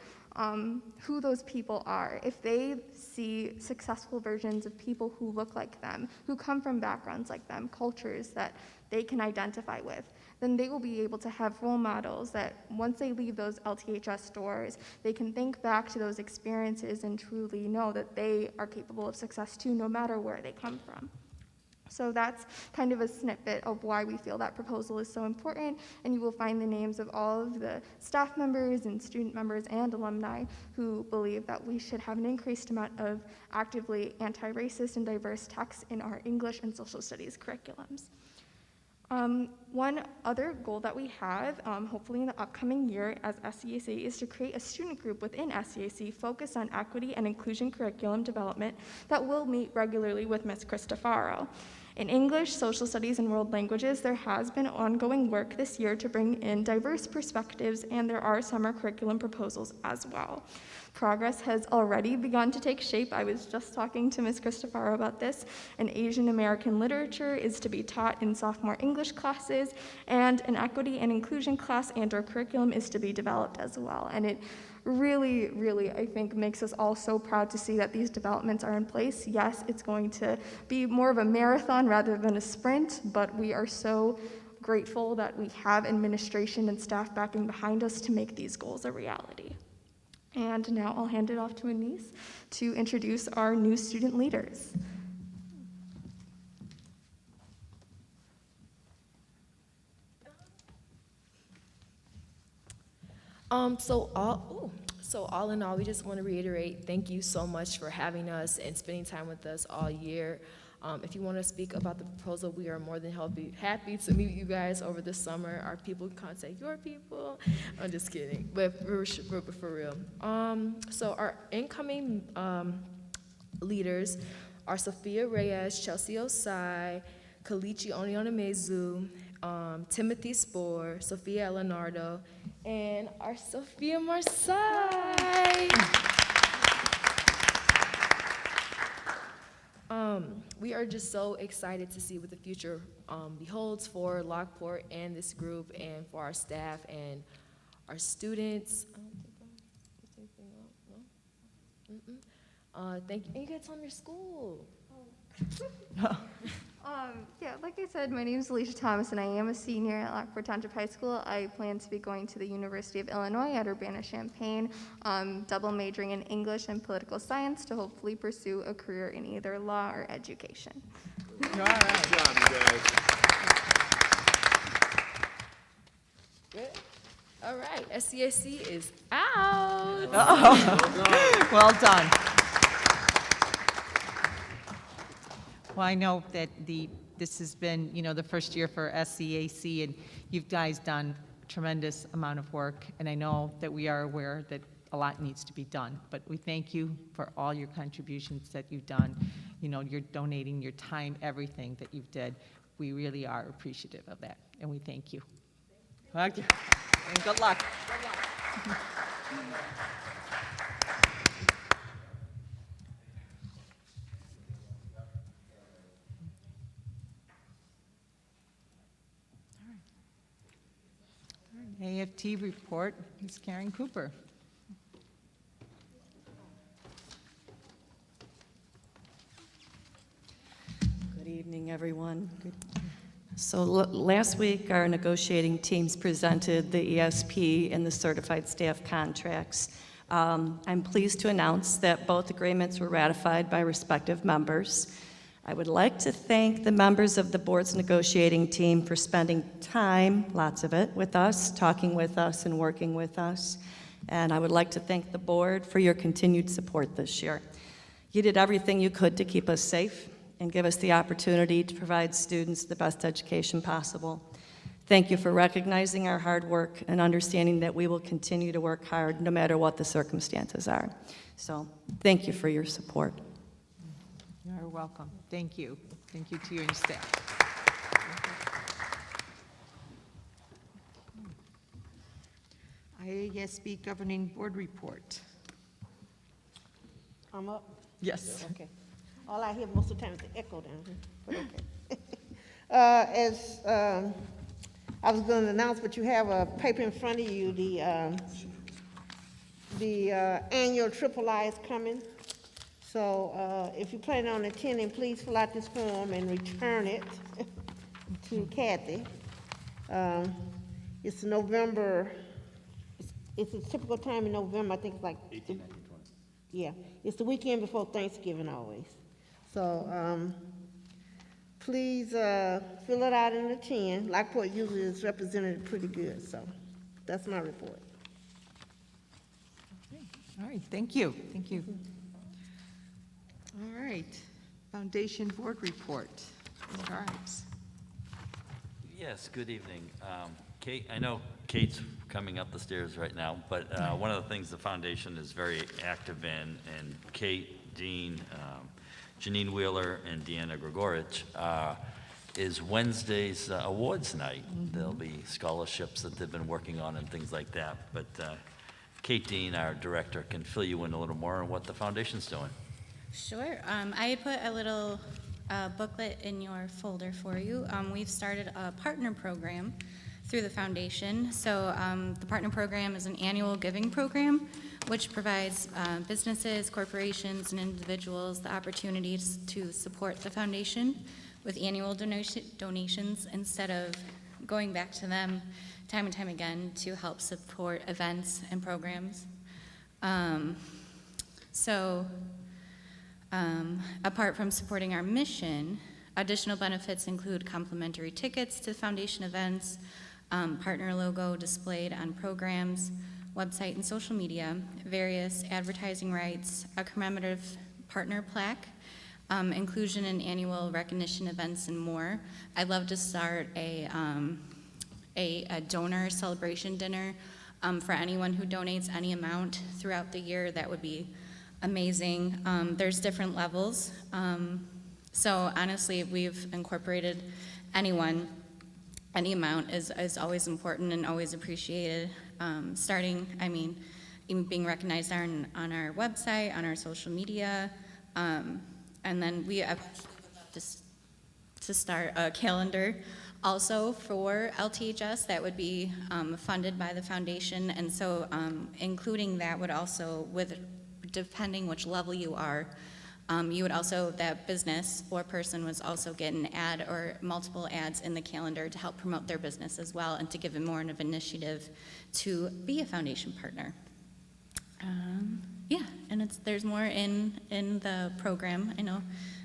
who those people are. If they see successful versions of people who look like them, who come from backgrounds like them, cultures that they can identify with, then they will be able to have role models that once they leave those LTHS doors, they can think back to those experiences and truly know that they are capable of success too, no matter where they come from. So that's kind of a snippet of why we feel that proposal is so important, and you will find the names of all of the staff members and student members and alumni who believe that we should have an increased amount of actively anti-racist and diverse texts in our English and social studies curriculums. One other goal that we have, hopefully in the upcoming year as SEAC, is to create a student group within SEAC focused on equity and inclusion curriculum development that will meet regularly with Ms. Cristofaro. In English, social studies, and world languages, there has been ongoing work this year to bring in diverse perspectives, and there are summer curriculum proposals as well. Progress has already begun to take shape. I was just talking to Ms. Cristofaro about this. An Asian American literature is to be taught in sophomore English classes, and an equity and inclusion class and/or curriculum is to be developed as well. And it really, I think, makes us all so proud to see that these developments are in place. Yes, it's going to be more of a marathon rather than a sprint, but we are so grateful that we have administration and staff backing behind us to make these goals a reality. And now I'll hand it off to Anise to introduce our new student leaders. So all in all, we just want to reiterate, thank you so much for having us and spending time with us all year. If you want to speak about the proposal, we are more than happy to meet you guys over the summer. Our people can contact your people. I'm just kidding, but for real. So our incoming leaders are Sophia Reyes, Chelsea Osai, Kalichi Onionemezu, Timothy Spore, Sophia Leonardo, and our Sophia Marsai. We are just so excited to see what the future beholds for Lockport and this group, and for our staff and our students. Thank you. And you gotta tell them your school. Yeah, like I said, my name is Alicia Thomas, and I am a senior at Lockport Township High School. I plan to be going to the University of Illinois at Urbana-Champaign, double majoring in English and political science to hopefully pursue a career in either law or education. All right. Good job, you guys. Good. All right, SCSC is out. Well done. Well, I know that this has been, the first year for SCAC, and you guys done a tremendous amount of work, and I know that we are aware that a lot needs to be done, but we thank you for all your contributions that you've done. You're donating your time, everything that you've did. We really are appreciative of that, and we thank you. Thank you. And good luck. AFT report, Ms. Karen Cooper. Good evening, everyone. So last week, our negotiating teams presented the ESP and the certified staff contracts. I'm pleased to announce that both agreements were ratified by respective members. I would like to thank the members of the board's negotiating team for spending time, lots of it, with us, talking with us, and working with us. And I would like to thank the board for your continued support this year. You did everything you could to keep us safe and give us the opportunity to provide students the best education possible. Thank you for recognizing our hard work and understanding that we will continue to work hard no matter what the circumstances are. So thank you for your support. You're welcome. Thank you. Thank you to you and your staff. IASB Governing Board Report. I'm up. Yes. Okay. All I hear most of the time is the echo down here, but okay. As I was going to announce, but you have a paper in front of you, the annual triple-I is coming. So if you plan on attending, please fill out this form and return it to Kathy. It's November, it's a typical time in November, I think it's like 18, 19, 20. Yeah, it's the weekend before Thanksgiving always. So please fill it out and attend. Lockport usually is represented pretty good, so that's my report. Okay. All right, thank you. Thank you. All right, Foundation Board Report. Mr. Ives. Yes, good evening. Kate, I know Kate's coming up the stairs right now, but one of the things the foundation is very active in, and Kate, Dean, Janine Wheeler, and Deanna Grigorich, is Wednesday's awards night. There'll be scholarships that they've been working on and things like that, but Kate Dean, our director, can fill you in a little more on what the foundation's doing. Sure. I put a little booklet in your folder for you. We've started a partner program through the foundation. So the partner program is an annual giving program which provides businesses, corporations, and individuals the opportunities to support the foundation with annual donations instead of going back to them time and time again to help support events and programs. Apart from supporting our mission, additional benefits include complimentary tickets to foundation events, partner logo displayed on programs, website and social media, various advertising rights, a commemorative partner plaque, inclusion in annual recognition events, and more. I'd love to start a donor celebration dinner for anyone who donates any amount throughout the year. That would be amazing. There's different levels. So honestly, we've incorporated anyone, any amount is always important and always appreciated. Even being recognized on our website, on our social media, and then we have to start a calendar also for LTHS that would be funded by the foundation, and so including that would also, with depending which level you are, You would also, that business or person was also get an ad or multiple ads in the calendar to help promote their business as well and to give them more of an initiative to be a foundation partner. Yeah, and there's more in the program. I know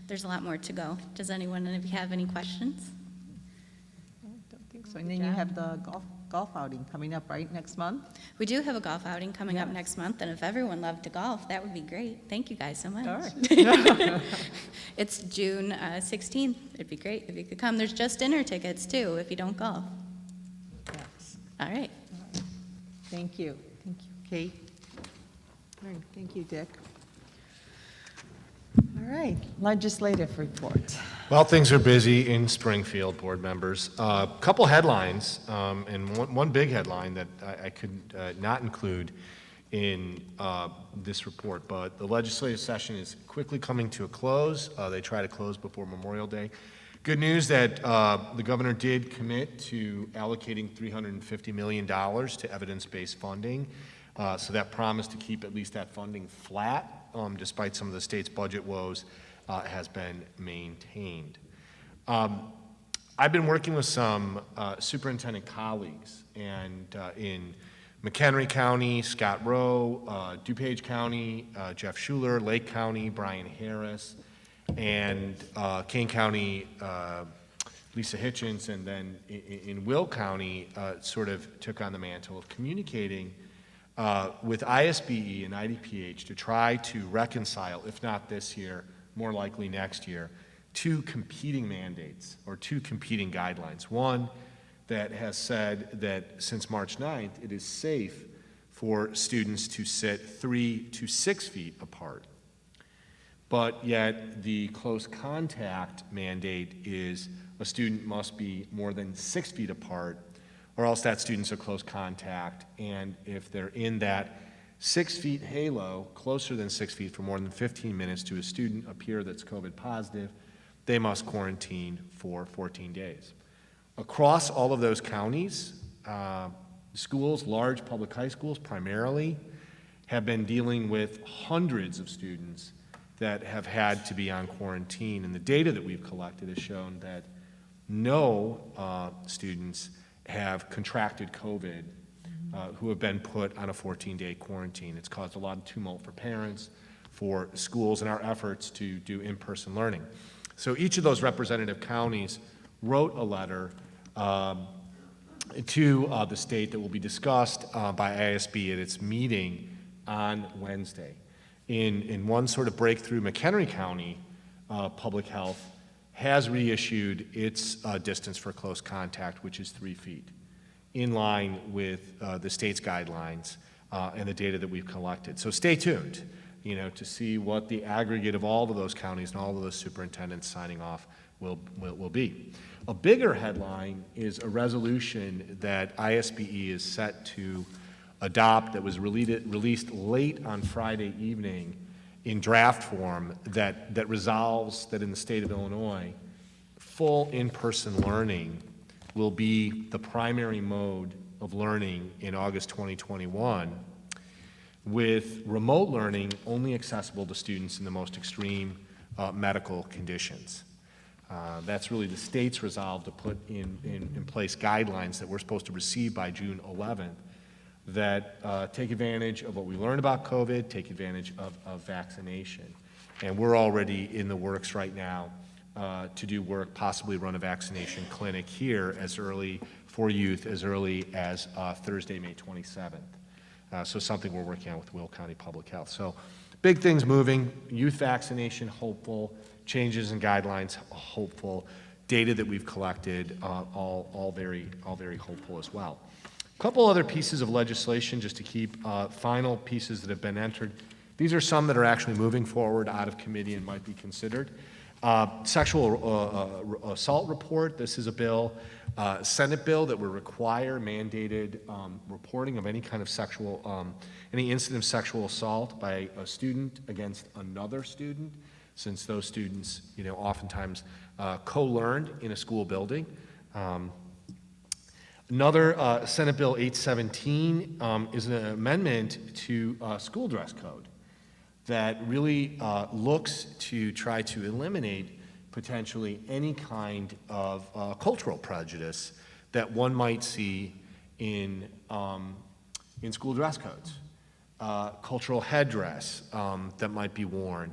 there's a lot more to go. Does anyone have any questions? I don't think so. And then you have the golf outing coming up, right, next month? We do have a golf outing coming up next month, and if everyone loved to golf, that would be great. Thank you guys so much. All right. It's June 16th. It'd be great if you could come. There's just dinner tickets, too, if you don't golf. Yes. All right. Thank you. Thank you, Kate. All right, thank you, Dick. All right, legislative report. Well, things are busy in Springfield, board members. A couple headlines, and one big headline that I could not include in this report, but the legislative session is quickly coming to a close. They try to close before Memorial Day. Good news that the governor did commit to allocating $350 million to evidence-based funding. So that promise to keep at least that funding flat, despite some of the state's budget woes, has been maintained. I've been working with some superintendent colleagues, and in McHenry County, Scott Rowe, DuPage County, Jeff Schuler, Lake County, Brian Harris, and Kane County, Lisa Hitchens, and then in Will County sort of took on the mantle of communicating with ISBE and IDPH to try to reconcile, if not this year, more likely next year, two competing mandates or two competing guidelines. One that has said that since March 9th, it is safe for students to sit 3 to 6 feet apart. But yet the close contact mandate is a student must be more than 6 feet apart, or else that student's a close contact, and if they're in that 6 feet halo, closer than 6 feet for more than 15 minutes to a student, a peer that's COVID positive, they must quarantine for 14 days. Across all of those counties, schools, large public high schools primarily, have been dealing with hundreds of students that have had to be on quarantine, and the data that we've collected has shown that no students have contracted COVID who have been put on a 14-day quarantine. It's caused a lot of tumult for parents, for schools, and our efforts to do in-person learning. So each of those representative counties wrote a letter to the state that will be discussed by ISB at its meeting on Wednesday. In one sort of breakthrough, McHenry County Public Health has reissued its distance for close contact, which is 3 feet, in line with the state's guidelines and the data that we've collected. So stay tuned, to see what the aggregate of all of those counties and all of those superintendents signing off will be. A bigger headline is a resolution that ISBE is set to adopt that was released late on Friday evening in draft form that resolves that in the state of Illinois, full in-person learning will be the primary mode of learning in August 2021, with remote learning only accessible to students in the most extreme medical conditions. That's really the state's resolve to put in place guidelines that we're supposed to receive by June 11th that take advantage of what we learned about COVID, take advantage of vaccination. And we're already in the works right now to do work, possibly run a vaccination clinic here for youth as early as Thursday, May 27th. So something we're working on with Will County Public Health. So big things moving, youth vaccination, hopeful, changes in guidelines, hopeful, data that we've collected, all very hopeful as well. A couple other pieces of legislation just to keep final pieces that have been entered. These are some that are actually moving forward out of committee and might be considered. Sexual assault report. This is a bill, Senate bill that will require mandated reporting of any kind of any incident of sexual assault by a student against another student, since those students, oftentimes co-learned in a school building. Another Senate Bill 817 is an amendment to school dress code. that really looks to try to eliminate potentially any kind of cultural prejudice that one might see in school dress codes. Cultural headdress that might be worn,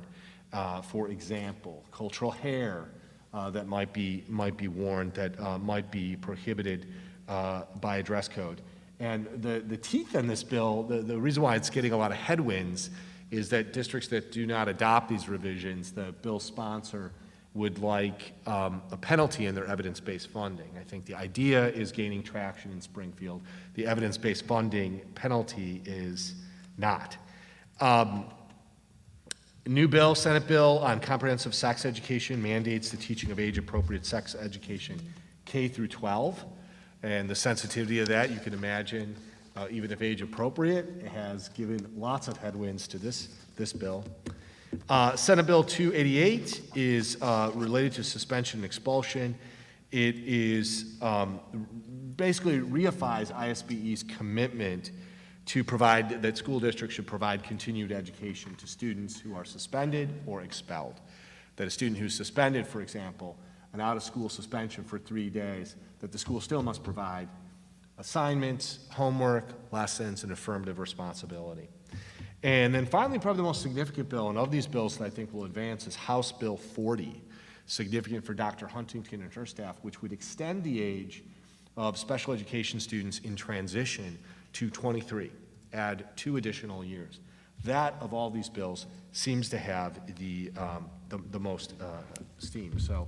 for example, cultural hair that might be worn that might be prohibited by a dress code. And the teeth in this bill, the reason why it's getting a lot of headwinds is that districts that do not adopt these revisions, the bill sponsor would like a penalty in their evidence-based funding. I think the idea is gaining traction in Springfield. The evidence-based funding penalty is not. New bill, Senate bill on comprehensive sex education mandates the teaching of age-appropriate sex education K through 12. And the sensitivity of that, you can imagine, even if age-appropriate, has given lots of headwinds to this bill. Senate Bill 288 is related to suspension and expulsion. It is basically reifies ISBE's commitment to provide, that school districts should provide continued education to students who are suspended or expelled. That a student who's suspended, for example, an out-of-school suspension for 3 days, that the school still must provide assignments, homework, lessons, and affirmative responsibility. And then finally, probably the most significant bill, and of these bills that I think will advance, is House Bill 40, significant for Dr. Huntington and her staff, which would extend the age of special education students in transition to 23, add 2 additional years. That, of all these bills, seems to have the most steam. So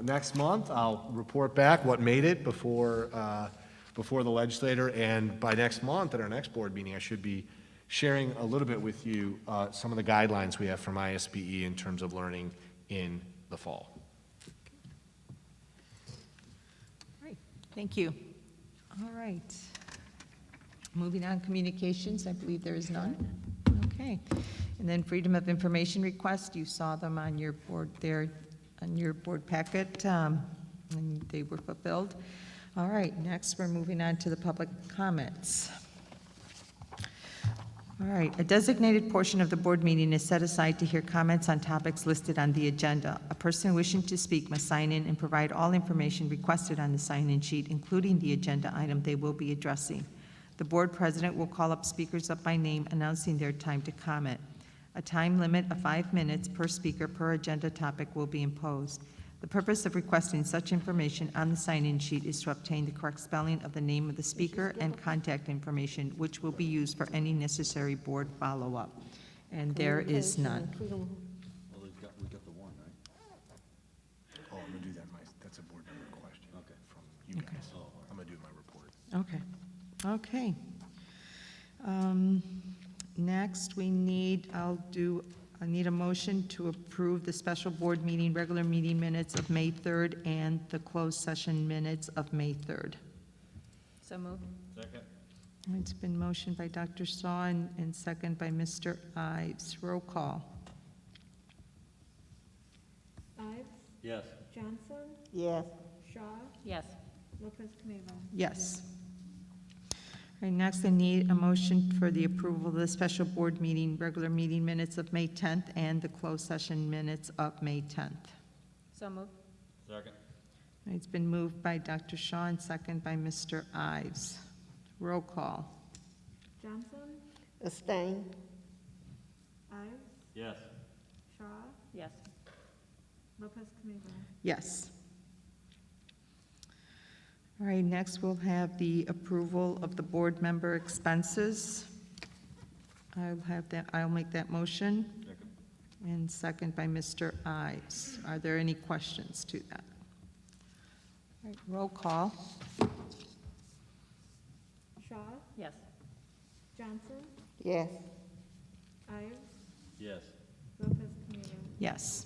next month, I'll report back what made it before the legislator, and by next month, at our next board meeting, I should be sharing a little bit with you some of the guidelines we have from ISBE in terms of learning in the fall. Great, thank you. All right. Moving on, communications, I believe there is none. Okay. And then freedom of information requests, you saw them on your board there, on your board packet, and they were fulfilled. All right, next we're moving on to the public comments. All right, a designated portion of the board meeting is set aside to hear comments on topics listed on the agenda. A person wishing to speak must sign in and provide all information requested on the sign-in sheet, including the agenda item they will be addressing. The board president will call up speakers up by name, announcing their time to comment. A time limit of 5 minutes per speaker per agenda topic will be imposed. The purpose of requesting such information on the sign-in sheet is to obtain the correct spelling of the name of the speaker and contact information, which will be used for any necessary board follow-up. And there is none. Well, we got the one, right? Oh, I'm gonna do that, that's a board member question. Okay. From you guys. I'm gonna do my report. Okay. Okay. Next, I need a motion to approve the special board meeting, regular meeting minutes of May 3rd and the closed session minutes of May 3rd. So moved. Second. It's been motioned by Dr. Saw and second by Mr. Ives. Roll call. Ives? Yes. Johnson? Yes. Shaw? Yes. Lopez Caniva? Yes. All right, next I need a motion for the approval of the special board meeting, regular meeting minutes of May 10th and the closed session minutes of May 10th. So moved. Second. It's been moved by Dr. Shaw and second by Mr. Ives. Roll call. Johnson? Abstain. Ives? Yes. Shaw? Yes. Lopez Caniva? Yes. All right, next we'll have the approval of the board member expenses. I'll make that motion. Second. And second by Mr. Ives. Are there any questions to that? All right, roll call. Shaw? Yes. Johnson? Yes. Ives? Yes. Lopez Caniva? Yes.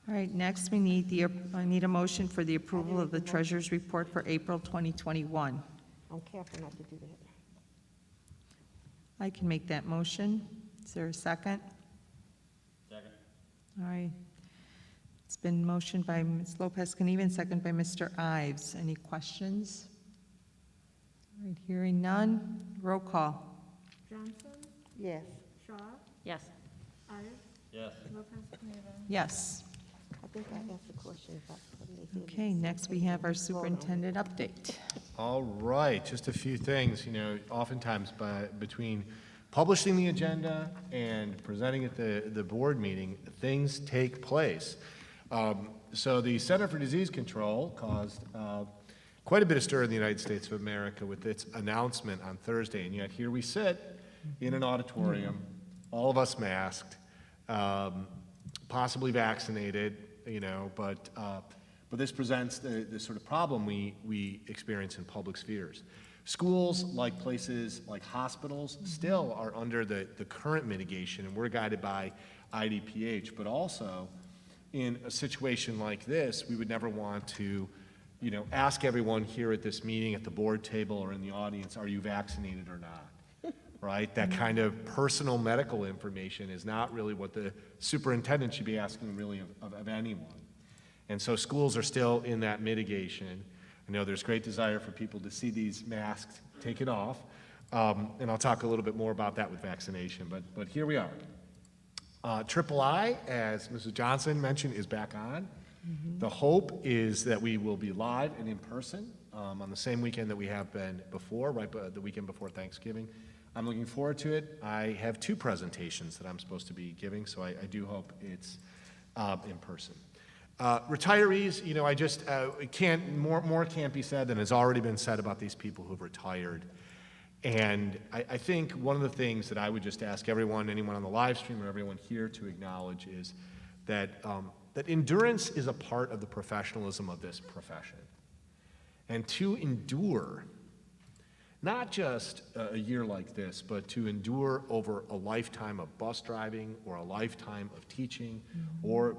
All right, next I need a motion for the approval of the treasurer's report for April 2021. I'm careful not to do that. I can make that motion. Is there a second? Second. All right. It's been motioned by Ms. Lopez Caniva and second by Mr. Ives. Any questions? All right, hearing none. Roll call. Johnson? Yes. Shaw? Yes. Ives. Yes. Lopez Caniva. Yes. I think I asked the question. Okay, next we have our superintendent update. All right, just a few things. You know, oftentimes between publishing the agenda and presenting at the board meeting, things take place. So the Center for Disease Control caused quite a bit of stir in the United States of America with its announcement on Thursday, and yet here we sit in an auditorium, all of us masked, possibly vaccinated, you know, but this presents the sort of problem we experience in public spheres. Schools, like places like hospitals, still are under the current mitigation, and we're guided by IDPH, but also in a situation like this, we would never want to, you know, ask everyone here at this meeting, at the board table, or in the audience, are you vaccinated or not? Right? That kind of personal medical information is not really what the superintendent should be asking really of anyone. And so schools are still in that mitigation. I know there's great desire for people to see these masks taken off, and I'll talk a little bit more about that with vaccination, but here we are. III, as Mrs. Johnson mentioned, is back on. The hope is that we will be live and in person on the same weekend that we have been before, the weekend before Thanksgiving. I'm looking forward to it. I have 2 presentations that I'm supposed to be giving, so I do hope it's in person. Retirees, you know, I just more can't be said than has already been said about these people who've retired. And I think one of the things that I would just ask everyone, anyone on the live stream or everyone here to acknowledge is that that endurance is a part of the professionalism of this profession. And to endure, not just a year like this, but to endure over a lifetime of bus driving or a lifetime of teaching, or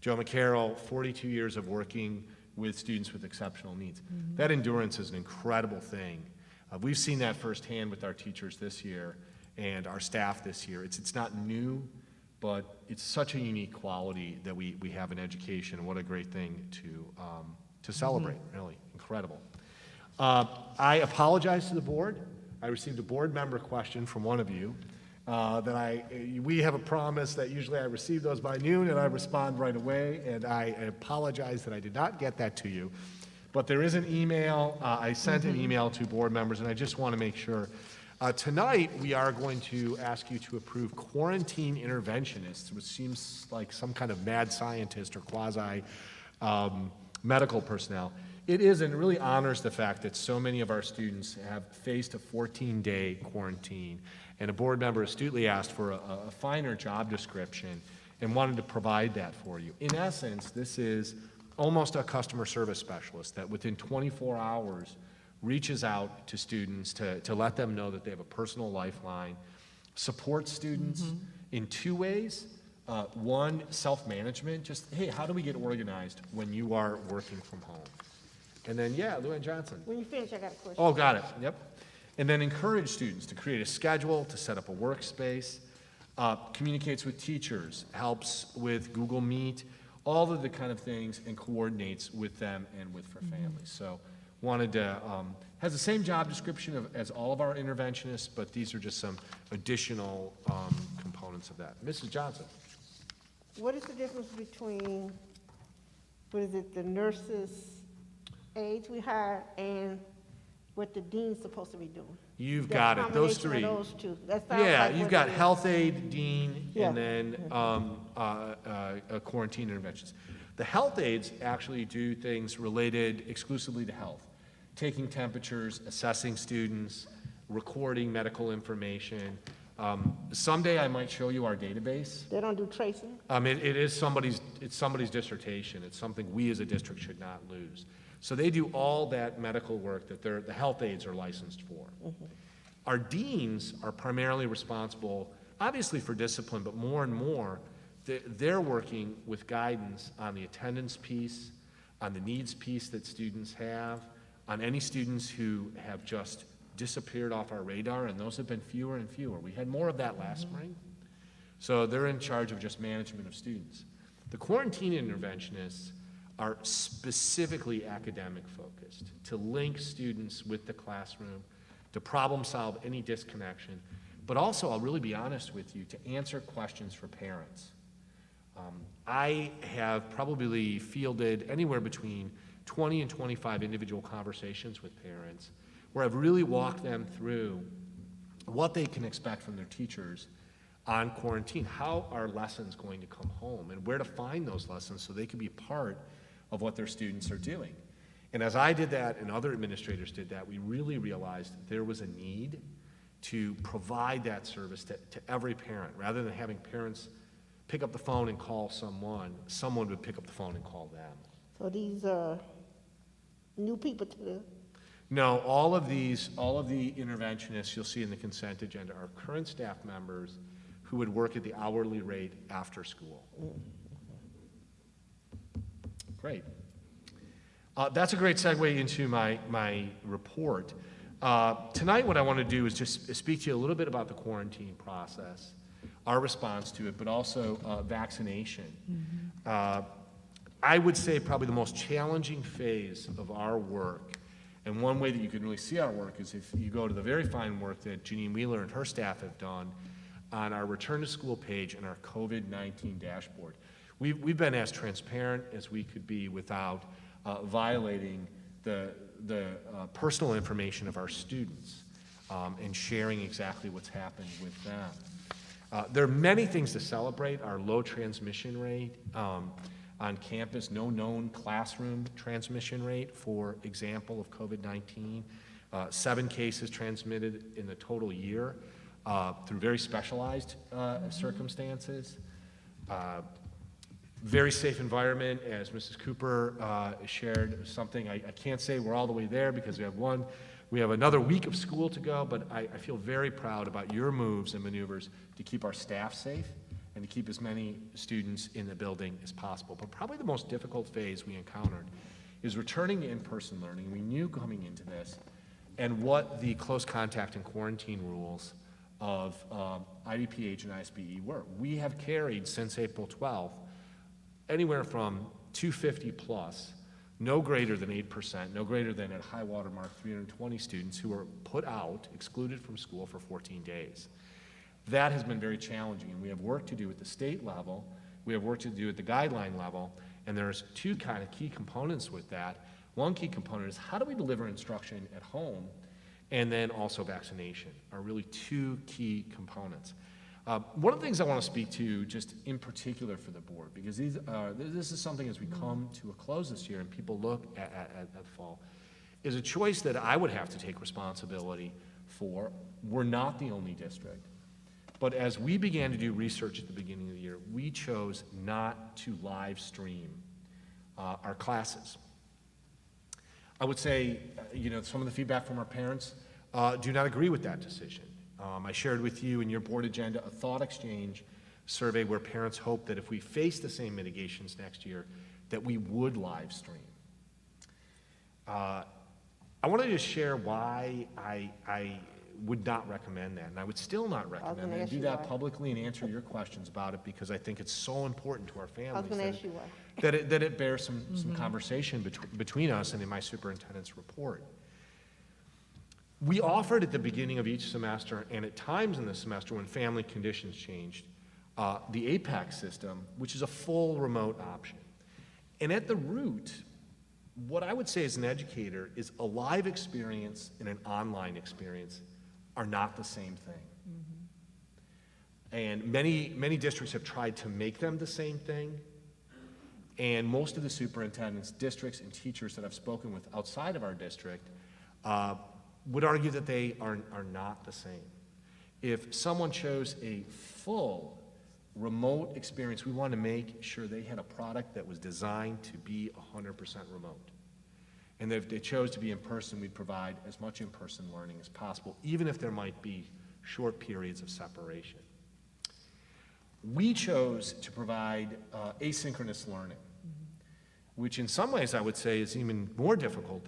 Joe McCarroll, 42 years of working with students with exceptional needs. That endurance is an incredible thing. We've seen that firsthand with our teachers this year and our staff this year. It's not new, but it's such a unique quality that we have in education. What a great thing to celebrate, really incredible. I apologize to the board. I received a board member question from one of you we have a promise that usually I receive those by noon and I respond right away, and I apologize that I did not get that to you. But there is an email, I sent an email to board members, and I just want to make sure. Tonight, we are going to ask you to approve quarantine interventionists, which seems like some kind of mad scientist or quasi medical personnel. It is, and it really honors the fact that so many of our students have faced a 14-day quarantine, and a board member astutely asked for a finer job description and wanted to provide that for you. In essence, this is almost a customer service specialist that within 24 hours reaches out to students to let them know that they have a personal lifeline, supports students in 2 ways. One, self-management, just, hey, how do we get organized when you are working from home? And then, yeah, Luann Johnson. When you finish, I got a question. Oh, got it, yep. And then encourage students to create a schedule, to set up a workspace, communicates with teachers, helps with Google Meet, all of the kind of things, and coordinates with them and with for families. So wanted to, has the same job description as all of our interventionists, but these are just some additional components of that. Mrs. Johnson. What is the difference between, what is it, the nurses' aides we hire and what the dean's supposed to be doing? You've got it, those three. Those two. Yeah, you've got health aide, dean, Yeah. and then quarantine interventions. The health aides actually do things related exclusively to health, taking temperatures, assessing students, recording medical information. Someday I might show you our database. They don't do tracing? It is somebody's dissertation. It's something we as a district should not lose. So they do all that medical work that the health aides are licensed for. Our deans are primarily responsible, obviously for discipline, but more and more, they're working with guidance on the attendance piece, on the needs piece that students have, on any students who have just disappeared off our radar, and those have been fewer and fewer. We had more of that last spring. So they're in charge of just management of students. The quarantine interventionists are specifically academic focused, to link students with the classroom, to problem solve any disconnection. but also, I'll really be honest with you, to answer questions for parents. I have probably fielded anywhere between 20 and 25 individual conversations with parents where I've really walked them through what they can expect from their teachers on quarantine. How are lessons going to come home, and where to find those lessons so they can be part of what their students are doing. And as I did that and other administrators did that, we really realized that there was a need to provide that service to every parent. Rather than having parents pick up the phone and call someone would pick up the phone and call them. So these are new people to the... No, all of the interventionists you'll see in the consent agenda are current staff members who would work at the hourly rate after school. Great. That's a great segue into my report. Tonight what I want to do is just speak to you a little bit about the quarantine process, our response to it, but also vaccination. I would say probably the most challenging phase of our work, and one way that you can really see our work is if you go to the very fine work that Janine Wheeler and her staff have done on our return to school page and our COVID-19 dashboard. We've been as transparent as we could be without violating the personal information of our students and sharing exactly what's happened with them. There are many things to celebrate. Our low transmission rate on campus, no known classroom transmission rate, for example, of COVID-19. 7 cases transmitted in the total year through very specialized circumstances. Very safe environment, as Mrs. Cooper shared something. I can't say we're all the way there because we have another week of school to go, but I feel very proud about your moves and maneuvers to keep our staff safe and to keep as many students in the building as possible. But probably the most difficult phase we encountered is returning to in-person learning. We knew coming into this and what the close contact and quarantine rules of IDPH and ISBE were. We have carried since April 12th anywhere from 250 plus, no greater than 8%, no greater than at high water mark 320 students who were put out, excluded from school for 14 days. That has been very challenging, and we have work to do at the state level, we have work to do at the guideline level, and there's 2 kind of key components with that. One key component is how do we deliver instruction at home, and then also vaccination are really 2 key components. One of the things I want to speak to just in particular for the board, because this is something as we come to a close this year and people look at fall, is a choice that I would have to take responsibility for. We're not the only district. But as we began to do research at the beginning of the year, we chose not to live stream our classes. I would say, some of the feedback from our parents do not agree with that decision. I shared with you in your board agenda a thought exchange survey where parents hope that if we face the same mitigations next year, that we would live stream. I wanted to share why I would not recommend that, and I would still not recommend that, and do that publicly and answer your questions about it, because I think it's so important to our families that it bears some conversation between us and in my superintendent's report. We offered at the beginning of each semester, and at times in the semester when family conditions changed, the APEX system, which is a full remote option. And at the root, what I would say as an educator is a live experience and an online experience are not the same thing. And many districts have tried to make them the same thing, and most of the superintendents, districts, and teachers that I've spoken with outside of our district would argue that they are not the same. If someone chose a full remote experience, we want to make sure they had a product that was designed to be 100% remote. And if they chose to be in person, we'd provide as much in-person learning as possible, even if there might be short periods of separation. We chose to provide asynchronous learning, which in some ways I would say is even more difficult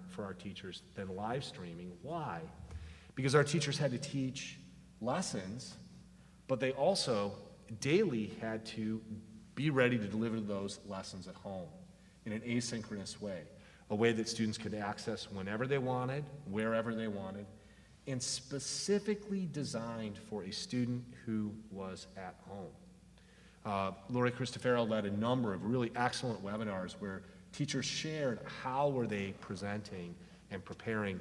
for our teachers than live streaming. Why? Because our teachers had to teach lessons, but they also daily had to be ready to deliver those lessons at home in an asynchronous way, a way that students could access whenever they wanted, wherever they wanted, and specifically designed for a student who was at home. Lori Cristofero led a number of really excellent webinars where teachers shared how were they presenting and preparing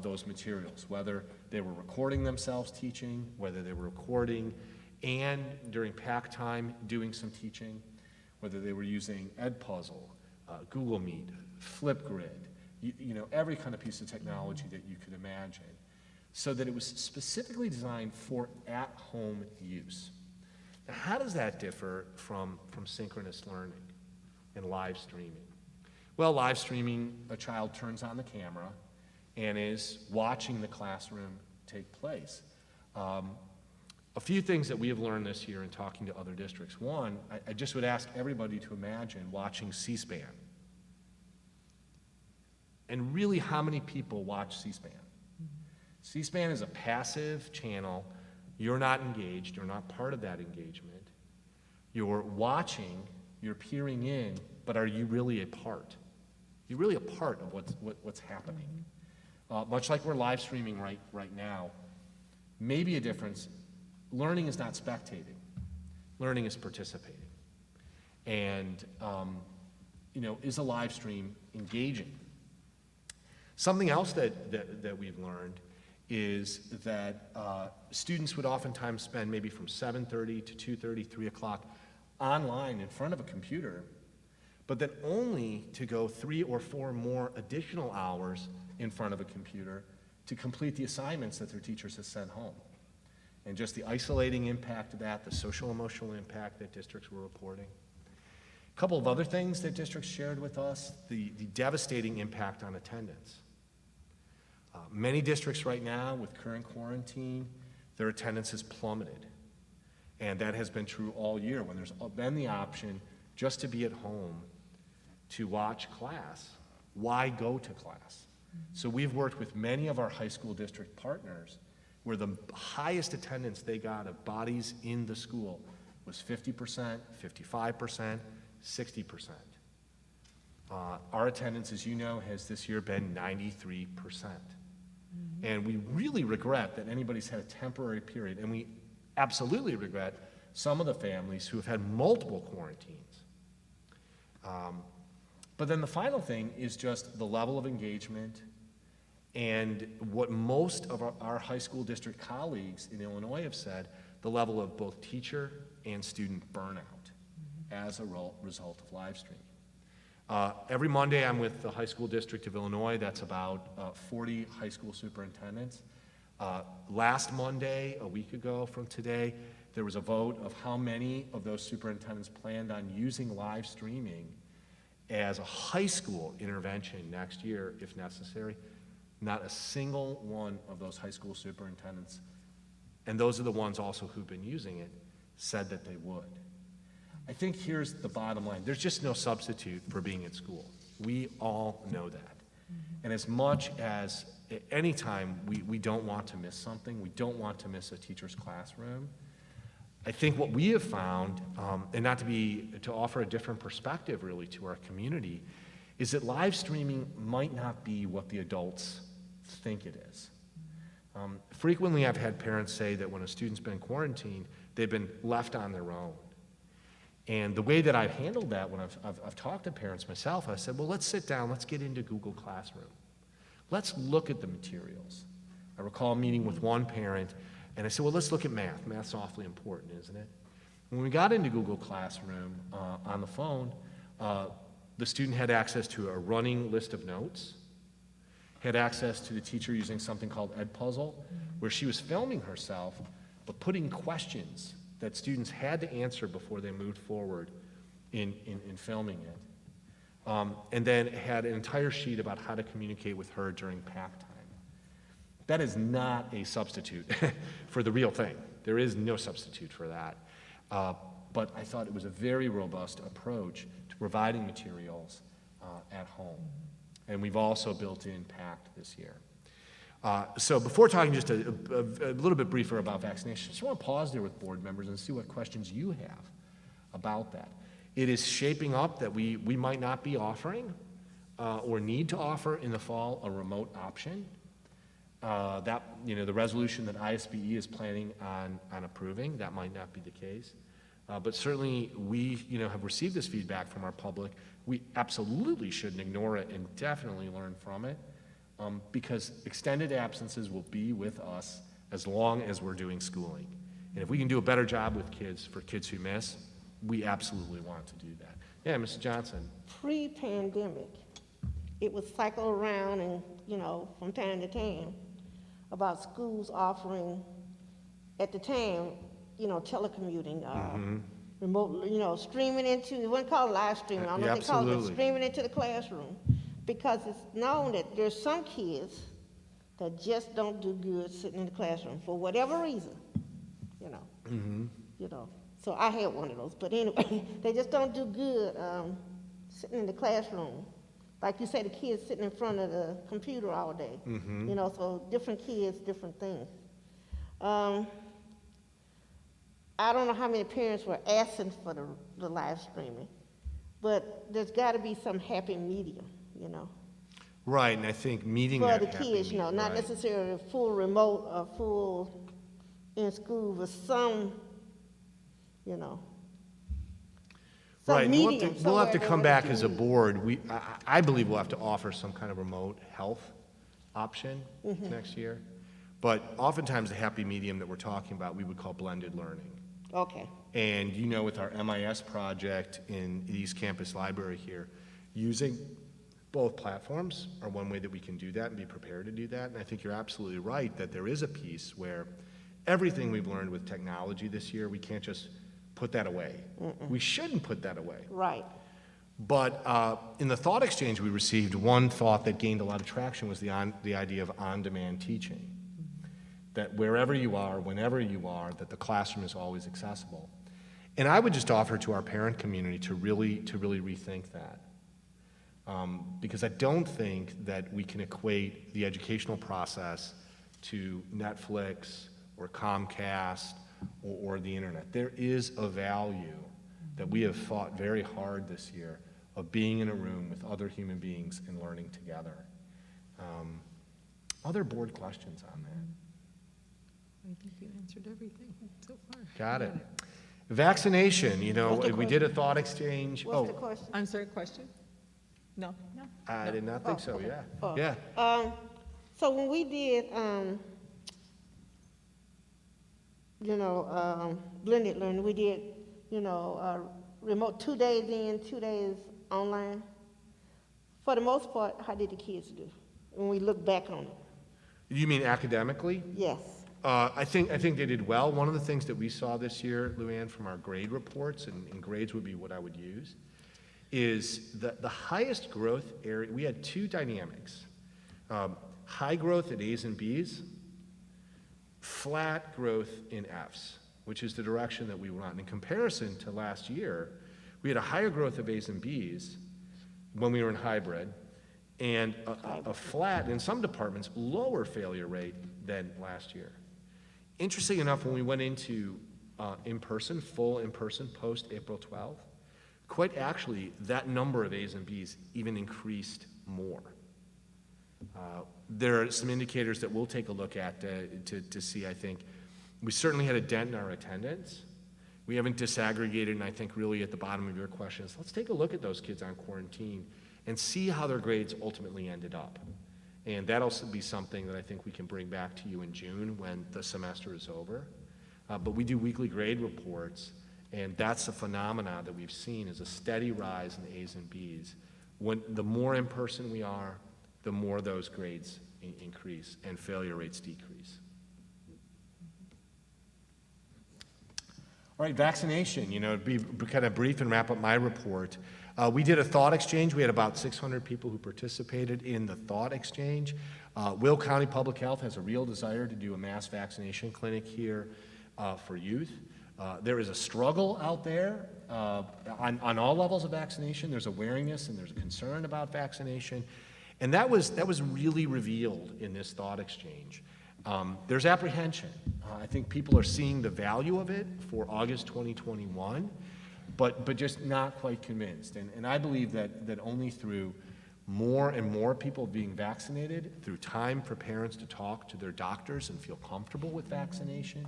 those materials, whether they were recording themselves teaching, whether they were recording and during pack time doing some teaching, whether they were using Edpuzzle, Google Meet, Flipgrid, you know, every kind of piece of technology that you could imagine, so that it was specifically designed for at-home use. Now, how does that differ from synchronous learning and live streaming? Well, live streaming, a child turns on the camera and is watching the classroom take place. A few things that we have learned this year in talking to other districts. One, I just would ask everybody to imagine watching C-SPAN. And really, how many people watch C-SPAN? C-SPAN is a passive channel. You're not engaged. You're not part of that engagement. You're watching, you're peering in, but are you really a part? You're really a part of what's happening. Much like we're live streaming right now, maybe a difference. Learning is not spectating. Learning is participating. And, you know, is a live stream engaging? Something else that we've learned is that students would oftentimes spend maybe from 7:30 to 2:30, 3 o'clock online in front of a computer, but then only to go 3 or 4 more additional hours in front of a computer to complete the assignments that their teachers have sent home. And just the isolating impact of that, the social emotional impact that districts were reporting. A couple of other things that districts shared with us, the devastating impact on attendance. Many districts right now with current quarantine, their attendance has plummeted. And that has been true all year when there's been the option just to be at home to watch class. Why go to class? So we've worked with many of our high school district partners where the highest attendance they got of bodies in the school was 50%, 55%, 60%. Our attendance, as you know, has this year been 93%. And we really regret that anybody's had a temporary period, and we absolutely regret some of the families who have had multiple quarantines. But then the final thing is just the level of engagement and what most of our high school district colleagues in Illinois have said, the level of both teacher and student burnout as a result of live streaming. Every Monday I'm with the high school district of Illinois. That's about 40 high school superintendents. Last Monday, a week ago from today, there was a vote of how many of those superintendents planned on using live streaming as a high school intervention next year, if necessary. Not a single one of those high school superintendents, and those are the ones also who've been using it, said that they would. I think here's the bottom line. There's just no substitute for being at school. We all know that. And as much as any time we don't want to miss something, we don't want to miss a teacher's classroom, I think what we have found, and not to offer a different perspective really to our community, is that live streaming might not be what the adults think it is. Frequently I've had parents say that when a student's been quarantined, they've been left on their own. And the way that I've handled that when I've talked to parents myself, I said, well, let's sit down, let's get into Google Classroom. Let's look at the materials. I recall meeting with one parent, and I said, well, let's look at math. Math's awfully important, isn't it? When we got into Google Classroom on the phone, the student had access to a running list of notes, had access to the teacher using something called Edpuzzle, where she was filming herself, but putting questions that students had to answer before they moved forward in filming it. And then had an entire sheet about how to communicate with her during pack time. That is not a substitute for the real thing. There is no substitute for that. But I thought it was a very robust approach to providing materials at home. And we've also built in PACT this year. So before talking just a little bit briefer about vaccination, I just want to pause there with board members and see what questions you have about that. It is shaping up that we might not be offering or need to offer in the fall a remote option. the resolution that ISBE is planning on approving, that might not be the case. But certainly, we, have received this feedback from our public. We absolutely shouldn't ignore it and definitely learn from it, because extended absences will be with us as long as we're doing schooling. And if we can do a better job with kids, for kids who miss, we absolutely want to do that. Yeah, Mrs. Johnson. Pre-pandemic, it would cycle around and, from time to time about schools offering, at the time, telecommuting, remote, streaming into, it wasn't called live streaming, I don't know what they call it, Absolutely. streaming into the classroom. Because it's known that there's some kids that just don't do good sitting in the classroom for whatever reason, So I had one of those, but anyway, they just don't do good sitting in the classroom. Like you say, the kids sitting in front of the computer all day. So different kids, different things. I don't know how many parents were asking for the live streaming, but there's got to be some happy medium, Right, and I think meeting for that the happy kids, medium, not right. necessarily full remote or full in school, but some, some Right, and medium. we'll have to somewhere come where back the as a kids- board. I believe we'll have to offer some kind of remote health option Mhm. next year. But oftentimes, the happy medium that we're talking about, we would call blended learning. Okay. And with our MIS project in East Campus Library here, using both platforms are one way that we can do that and be prepared to do that. And I think you're absolutely right that there is a piece where everything we've learned with technology this year, we can't just put that away. We shouldn't put that away. Right. But in the thought exchange we received, one thought that gained a lot of traction was the idea of on-demand teaching. That wherever you are, whenever you are, that the classroom is always accessible. And I would just offer to our parent community to really rethink that. Because I don't think that we can equate the educational process to Netflix or Comcast or the internet. There is a value that we have fought very hard this year of being in a room with other human beings and learning together. Other board questions on that? I think you answered everything so far. Got it. Vaccination, What's the we did a thought exchange. What's the question? I'm sorry, question? No? I did not think so, okay. yeah. Oh. Yeah. So when we did, blended learning, we did, remote 2 days in, 2 days online. For the most part, how did the kids do when we look back on it? You mean academically? Yes. I think they did well. One of the things that we saw this year, Luann, from our grade reports, and grades would be what I would use, is that the highest growth area, we had two dynamics. High growth at A's and B's, flat growth in F's, which is the direction that we want. In comparison to last year, we had a higher growth of A's and B's when we were in hybrid, and a flat, in some departments, lower failure rate than last year. Interesting enough, when we went into in-person, full in-person, post-April 12th, quite actually, that number of A's and B's even increased more. There are some indicators that we'll take a look at to see, I think. We certainly had a dent in our attendance. We haven't disaggregated, and I think really at the bottom of your question is, let's take a look at those kids on quarantine and see how their grades ultimately ended up. And that'll be something that I think we can bring back to you in June when the semester is over. But we do weekly grade reports, and that's a phenomena that we've seen is a steady rise in the A's and B's. The more in person we are, the more those grades increase and failure rates decrease. All right, vaccination, to be kind of brief and wrap up my report. We did a thought exchange. We had about 600 people who participated in the thought exchange. Will County Public Health has a real desire to do a mass vaccination clinic here for youth. There is a struggle out there on all levels of vaccination. There's a wariness and there's a concern about vaccination. And that was really revealed in this thought exchange. There's apprehension. I think people are seeing the value of it for August 2021, but just not quite convinced. And I believe that only through more and more people being vaccinated through time for parents to talk to their doctors and feel comfortable with vaccination,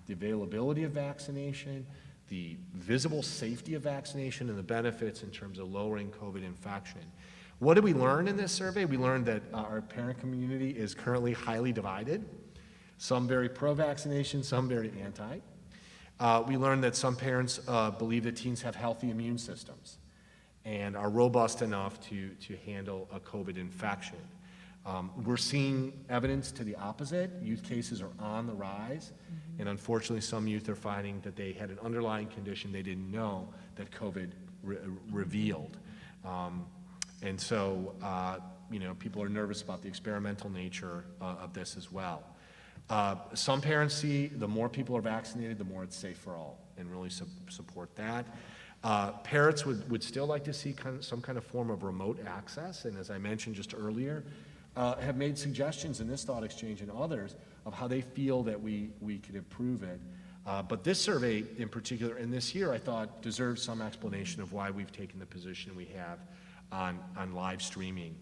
the availability of vaccination, the visible safety of vaccination, and the benefits in terms of lowering COVID infection. What did we learn in this survey? We learned that our parent community is currently highly divided, some very pro-vaccination, some very anti. We learned that some parents believe that teens have healthy immune systems and are robust enough to handle a COVID infection. We're seeing evidence to the opposite. Youth cases are on the rise, and unfortunately some youth are finding that they had an underlying condition they didn't know that COVID revealed. And so, people are nervous about the experimental nature of this as well. Some parents see the more people are vaccinated, the more it's safe for all, and really support that. Parents would still like to see some kind of form of remote access, and as I mentioned just earlier, have made suggestions in this thought exchange and others of how they feel that we could improve it. But this survey in particular, and this year, I thought deserves some explanation of why we've taken the position we have on live streaming.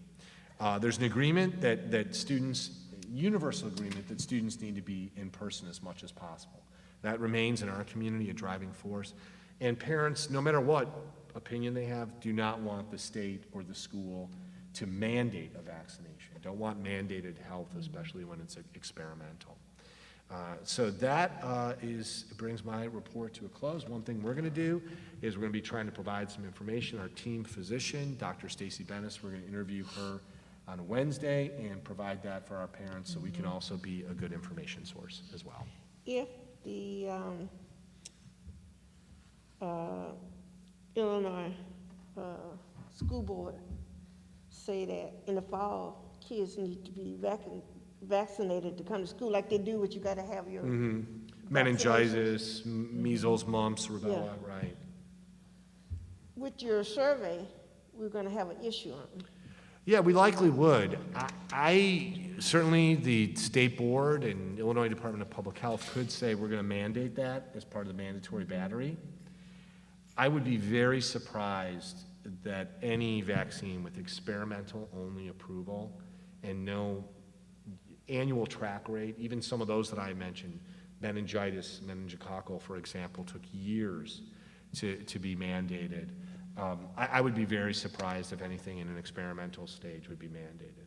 There's an agreement that students, universal agreement that students need to be in person as much as possible. That remains in our community a driving force. And parents, no matter what opinion they have, do not want the state or the school to mandate a vaccination. Don't want mandated health, especially when it's experimental. So that brings my report to a close. One thing we're going to do is we're going to be trying to provide some information. Our team physician, Dr. Stacy Bennis, we're going to interview her on Wednesday and provide that for our parents so we can also be a good information source as well. If the Illinois school board say that in the fall kids need to be vaccinated to come to school, like they do, what you got to have your meningitis, measles, mumps, rubella, right? With your survey, we're going to have an issue on it. Yeah, we likely would. I certainly, the state board and Illinois Department of Public Health could say we're going to mandate that as part of the mandatory battery. I would be very surprised that any vaccine with experimental only approval and no annual track rate, even some of those that I mentioned, meningitis, meningococcal, for example, took years to be mandated. I would be very surprised if anything in an experimental stage would be mandated.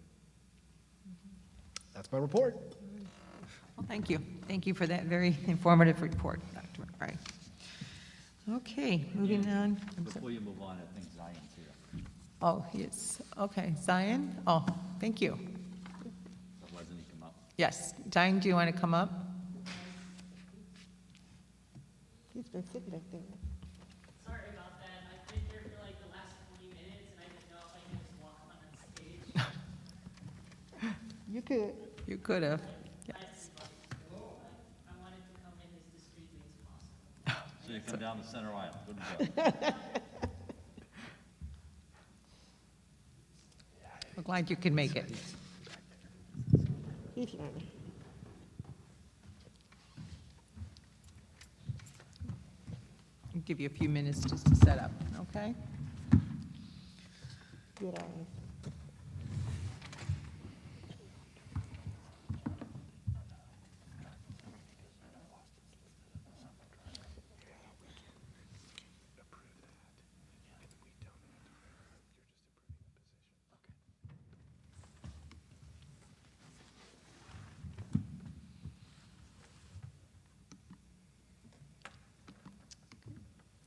That's my report. Well, thank you. Thank you for that very informative report, Dr. McBride. Okay, moving on. Before you move on, I think Zion's here. Oh, yes. Okay, Zion? Oh, thank you. Why doesn't he come up? Yes. Zion, do you want to come up? He's been sitting back there. Sorry about that. I've been here for like the last 20 minutes, and I didn't know if I could just walk on that stage. You could. You could have. Yes. I wanted to come in as discreetly as possible. So you come down the center aisle. Good job. We're glad you can make it. He's learning. I'll give you a few minutes just to set up, okay? Good eyes.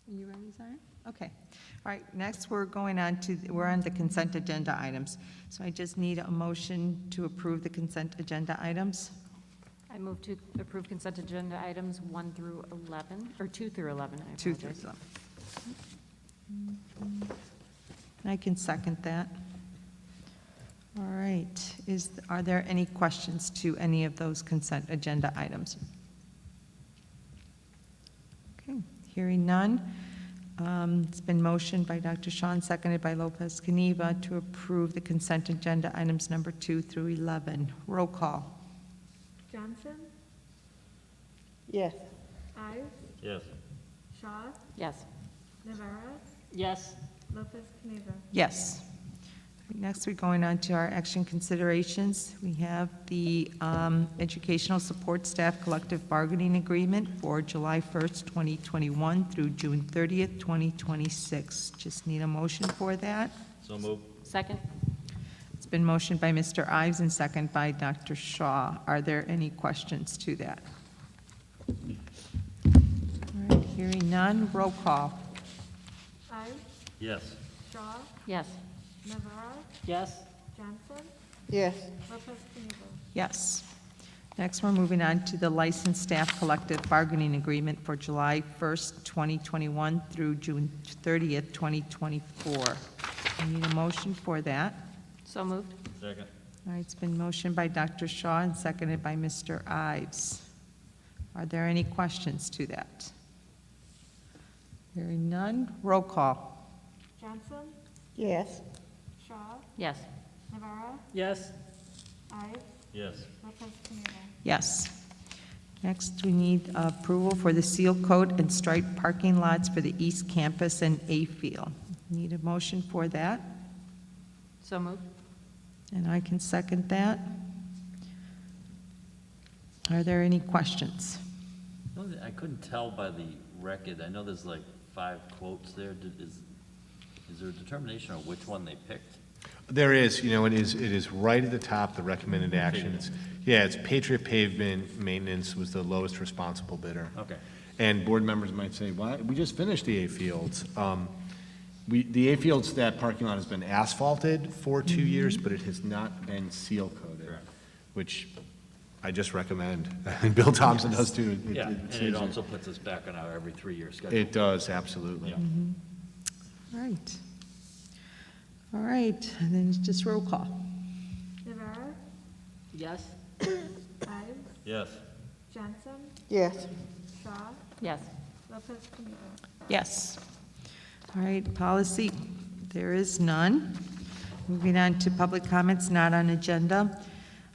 Are you ready, Zion? Okay. All right, next we're on the consent agenda items. So I just need a motion to approve the consent agenda items. I move to approve consent agenda items 1 through 11, or 2 through 11, I 2 through apologize. 11. I can second that. All right. Are there any questions to any of those consent agenda items? Okay, hearing none. It's been motioned by Dr. Shawn, seconded by Lopez Caniva to approve the consent agenda items number 2 through 11. Roll call. Johnson, Yes. Ives, Yes. Shaw, Yes. Navarro, Yes. Lopez Caniva. Yes. Next, we're going on to our action considerations. We have the Educational Support Staff Collective Bargaining Agreement for July 1st, 2021 through June 30th, 2026. Just need a motion for that. So move. Second? It's been motioned by Mr. Ives and second by Dr. Shaw. Are there any questions to that? All right, hearing none, roll call. Ives, Yes. Shaw, Yes. Navarro, Yes. Johnson, Yes. Lopez Caniva. Yes. Next, we're moving on to the Licensed Staff Collective Bargaining Agreement for July 1st, 2021 through June 30th, 2024. I need a motion for that. So moved? Second. All right, it's been motioned by Dr. Shaw and seconded by Mr. Ives. Are there any questions to that? Hearing none, roll call. Johnson, Yes. Shaw, Yes. Navarro, Yes. Ives, Yes. Lopez Caniva. Yes. Next, we need approval for the seal coat and stripe parking lots for the East Campus and A Field. Need a motion for that, So moved? and I can second that. Are there any questions? I couldn't tell by the record. I know there's like 5 quotes there. Is there a determination of which one they picked? There is, you know, it is right at the top, the recommended action. It's Patriot Pavement Maintenance was the lowest responsible bidder. Okay. And board members might say, why, we just finished the A Fields. The A Fields, that parking lot has been asphalted for 2 years, but it has not been seal coated, which I just recommend. And Bill Thompson does too. Yeah, and it also puts us back on our every 3-year schedule. It does, absolutely. All right. All right, and then it's just roll call. Navarro, Yes. Ives, Yes. Johnson, Yes. Shaw, Yes. Lopez Caniva. Yes. All right, policy, there is none. Moving on to public comments not on agenda.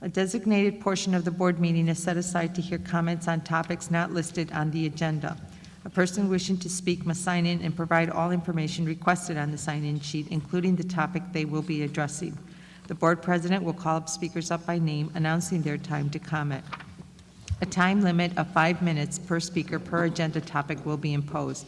A designated portion of the board meeting is set aside to hear comments on topics not listed on the agenda. A person wishing to speak must sign in and provide all information requested on the sign-in sheet, including the topic they will be addressing. The board president will call speakers up by name, announcing their time to comment. A time limit of 5 minutes per speaker per agenda topic will be imposed.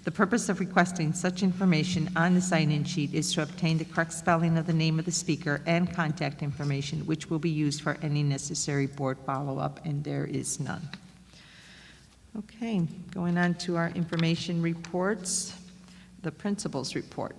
The purpose of requesting such information on the sign-in sheet is to obtain the correct spelling of the name of the speaker and contact information, which will be used for any necessary board follow-up, and there is none. Okay, going on to our information reports, the principal's report.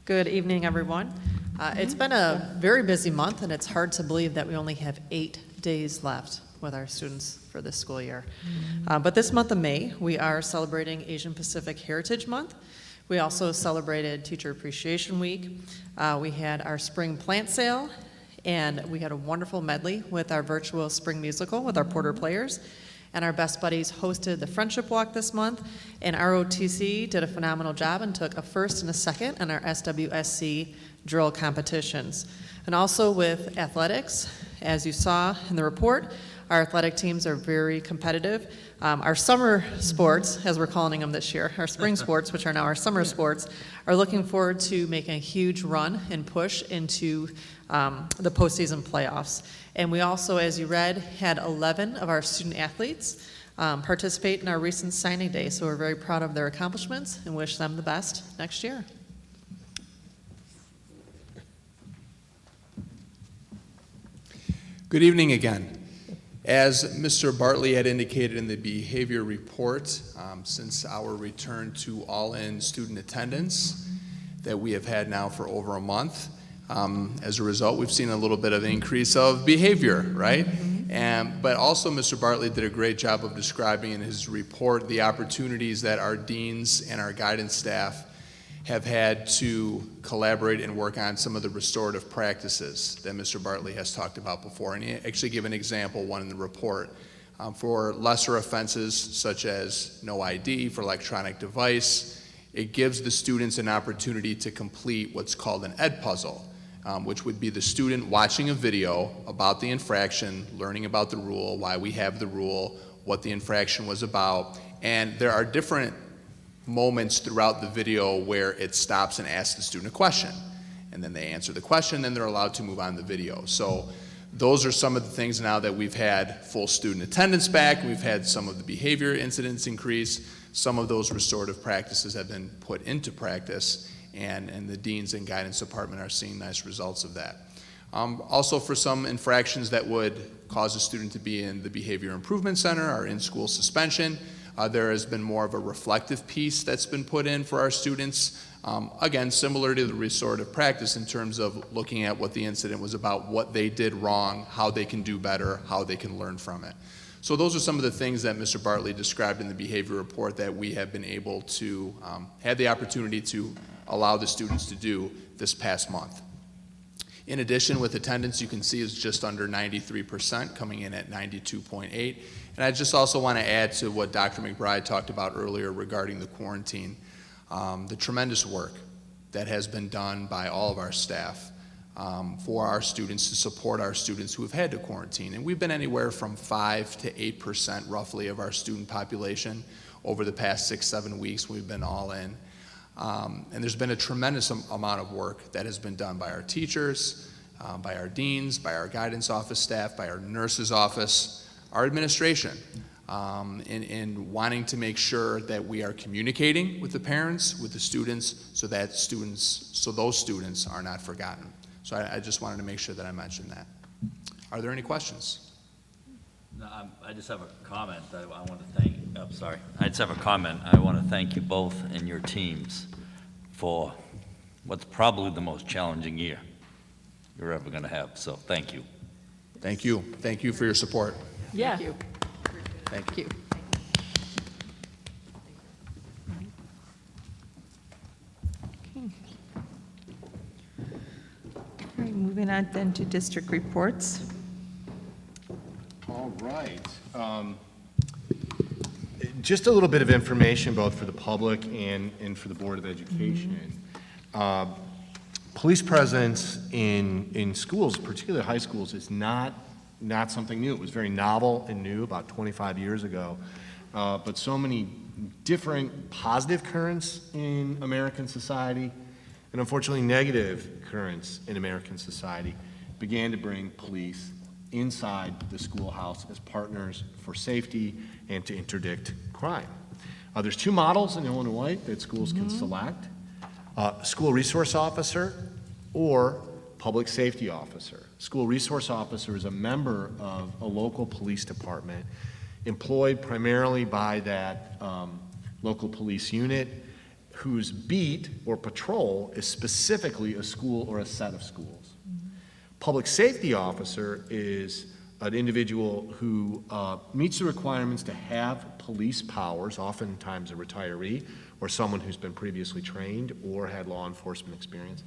Good evening, everyone. It's been a very busy month, and it's hard to believe that we only have 8 days left with our students for this school year. But this month of May, we are celebrating Asian Pacific Heritage Month. We also celebrated Teacher Appreciation Week. We had our spring plant sale, and we had a wonderful medley with our virtual spring musical with our Porter players. And our Best Buddies hosted the Friendship Walk this month, and ROTC did a phenomenal job and took a first and a second in our SWSC drill competitions. And also with athletics, as you saw in the report, our athletic teams are very competitive. Our summer sports, as we're calling them this year, our spring sports, which are now our summer sports, are looking forward to making a huge run and push into the postseason playoffs. And we also, as you read, had 11 of our student athletes participate in our recent signing day. So we're very proud of their accomplishments and wish them the best next year. Good evening again. As Mr. Bartley had indicated in the behavior report, since our return to all-in student attendance that we have had now for over a month, as a result, we've seen a little bit of increase of behavior, right? But also Mr. Bartley did a great job of describing in his report the opportunities that our deans and our guidance staff have had to collaborate and work on some of the restorative practices that Mr. Bartley has talked about before. And he actually gave an example, one in the report. For lesser offenses such as no ID, for electronic device, it gives the students an opportunity to complete what's called an ed puzzle. which would be the student watching a video about the infraction, learning about the rule, why we have the rule, what the infraction was about, and there are different moments throughout the video where it stops and asks the student a question, and then they answer the question, then they're allowed to move on the video. So those are some of the things now that we've had full student attendance back, we've had some of the behavior incidents increase, some of those restorative practices have been put into practice, and the deans and guidance department are seeing nice results of that. Also for some infractions that would cause a student to be in the Behavior Improvement Center or in-school suspension, there has been more of a reflective piece that's been put in for our students. Again, similar to the restorative practice in terms of looking at what the incident was about, what they did wrong, how they can do better, how they can learn from it. So those are some of the things that Mr. Bartley described in the behavior report that we have been able to, had the opportunity to allow the students to do this past month. In addition, with attendance, you can see is just under 93%, coming in at 92.8. And I just also want to add to what Dr. McBride talked about earlier regarding the quarantine, the tremendous work that has been done by all of our staff for our students, to support our students who have had to quarantine. And we've been anywhere from 5 to 8% roughly of our student population over the past 6-7 weeks. We've been all in. And there's been a tremendous amount of work that has been done by our teachers, by our deans, by our guidance office staff, by our nurses office, our administration, in wanting to make sure that we are communicating with the parents, with the students, so those students are not forgotten. So I just wanted to make sure that I mentioned that. Are there any questions? No, I just have a comment that I want to thank, I just have a comment. I want to thank you both and your teams for what's probably the most challenging year you're ever going to have, so thank you. Thank you. Thank you for your support. Yeah. Thank you. Thank you. All right, moving on then to district reports. All right. Just a little bit of information both for the public and for the Board of Education. Police presence in schools, particularly high schools, is not something new. It was very novel and new about 25 years ago. But so many different positive currents in American society and unfortunately negative currents in American society began to bring police inside the schoolhouse as partners for safety and to interdict crime. There's two models in Illinois that schools can select, school resource officer or public safety officer. School resource officer is a member of a local police department employed primarily by that local police unit whose beat or patrol is specifically a school or a set of schools. Public safety officer is an individual who meets the requirements to have police powers, oftentimes a retiree or someone who's been previously trained or had law enforcement experience,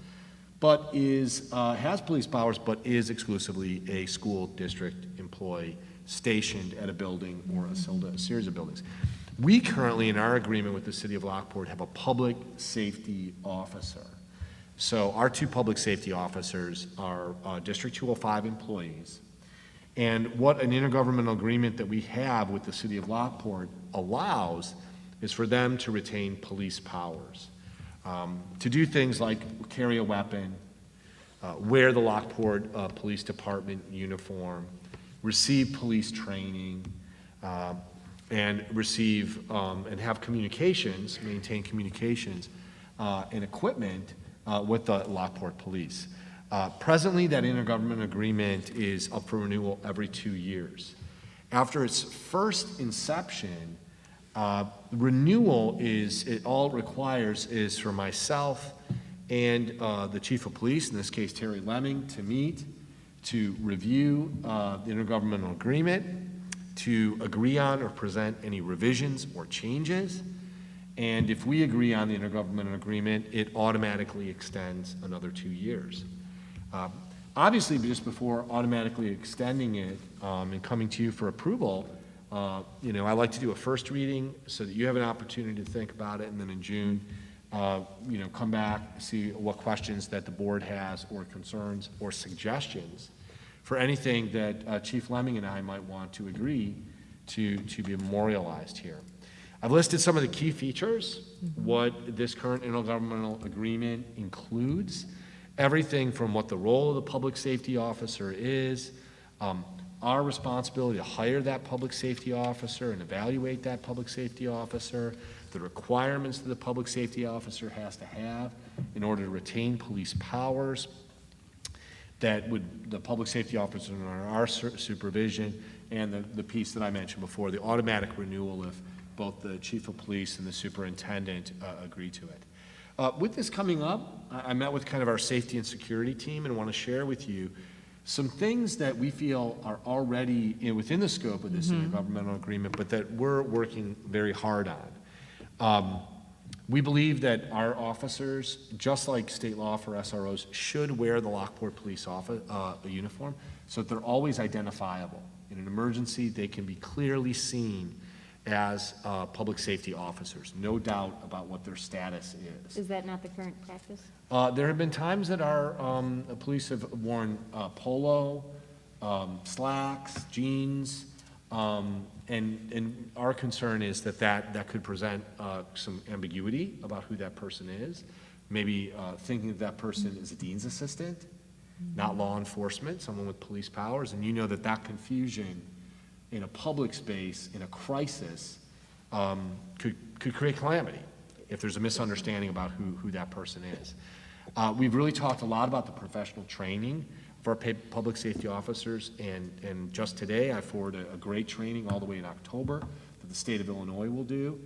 but has police powers but is exclusively a school district employee stationed at a building or a series of buildings. We currently, in our agreement with the City of Lockport, have a public safety officer. So our two public safety officers are District 205 employees. And what an intergovernmental agreement that we have with the City of Lockport allows is for them to retain police powers, to do things like carry a weapon, wear the Lockport Police Department uniform, receive police training, and receive and have communications, maintain communications and equipment with the Lockport Police. Presently, that intergovernmental agreement is up for renewal every 2 years. After its first inception, renewal all it requires is for myself and the Chief of Police, in this case Terry Lemming, to meet, to review the intergovernmental agreement, to agree on or present any revisions or changes. And if we agree on the intergovernmental agreement, it automatically extends another 2 years. Obviously, just before automatically extending it and coming to you for approval, I like to do a first reading so that you have an opportunity to think about it, and then in June, come back, see what questions that the board has or concerns or suggestions for anything that Chief Lemming and I might want to agree to be memorialized here. I've listed some of the key features, what this current intergovernmental agreement includes, everything from what the role of the public safety officer is, our responsibility to hire that public safety officer and evaluate that public safety officer, the requirements that the public safety officer has to have in order to retain police powers, that would, the public safety officer under our supervision, and the piece that I mentioned before, the automatic renewal if both the chief of police and the superintendent agree to it. With this coming up, I met with kind of our safety and security team and want to share with you some things that we feel are already within the scope of this intergovernmental agreement, but that we're working very hard on. We believe that our officers, just like state law for SROs, should wear the Lockport Police uniform so that they're always identifiable. In an emergency, they can be clearly seen as public safety officers, no doubt about what their status is. Is that not the current practice? There have been times that our police have worn polo, slacks, jeans, and our concern is that could present some ambiguity about who that person is. Maybe thinking that that person is a dean's assistant, not law enforcement, someone with police powers, and you know that confusion in a public space, in a crisis, could create calamity if there's a misunderstanding about who that person is. We've really talked a lot about the professional training for our public safety officers, and just today I forwarded a great training all the way in October that the state of Illinois will do.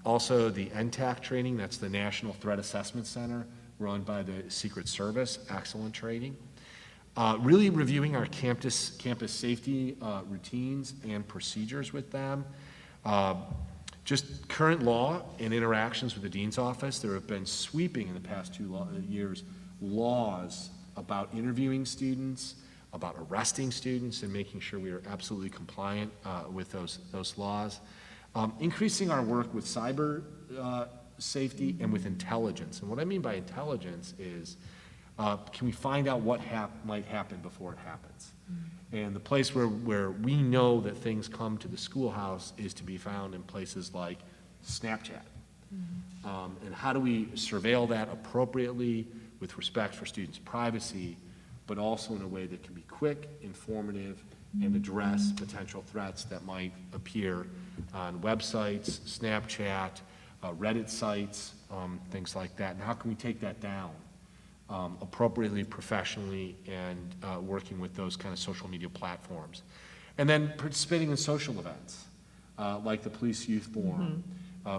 Also the NTAC training, that's the National Threat Assessment Center run by the Secret Service, excellent training. Really reviewing our campus safety routines and procedures with them. Just current law and interactions with the Dean's Office. There have been sweeping in the past 2 years laws about interviewing students, about arresting students, and making sure we are absolutely compliant with those laws. Increasing our work with cyber safety and with intelligence. And what I mean by intelligence is, can we find out what might happen before it happens? And the place where we know that things come to the schoolhouse is to be found in places like Snapchat. And how do we surveil that appropriately with respect for students' privacy, but also in a way that can be quick, informative, and address potential threats that might appear on websites, Snapchat, Reddit sites, things like that. And how can we take that down appropriately, professionally, and working with those kind of social media platforms. And then participating in social events, like the Police Youth Forum,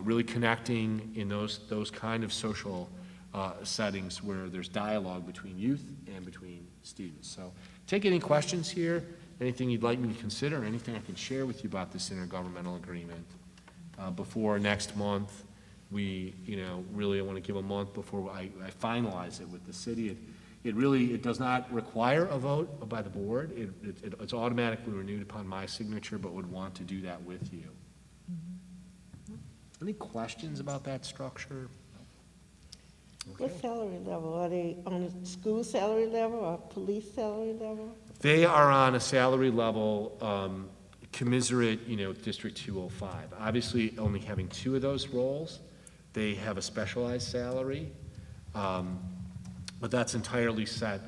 really connecting in those kind of social settings where there's dialogue between youth and between students. So take any questions here, anything you'd like me to consider, anything I can share with you about this intergovernmental agreement before next month. We, really I want to give a month before I finalize it with the city. It does not require a vote by the board. It's automatically renewed upon my signature, but would want to do that with you. Any questions about that structure? Okay. What salary level? Are they on a school salary level or police salary level? They are on a salary level commiserate, District 205. Obviously, only having 2 of those roles, they have a specialized salary, but that's entirely set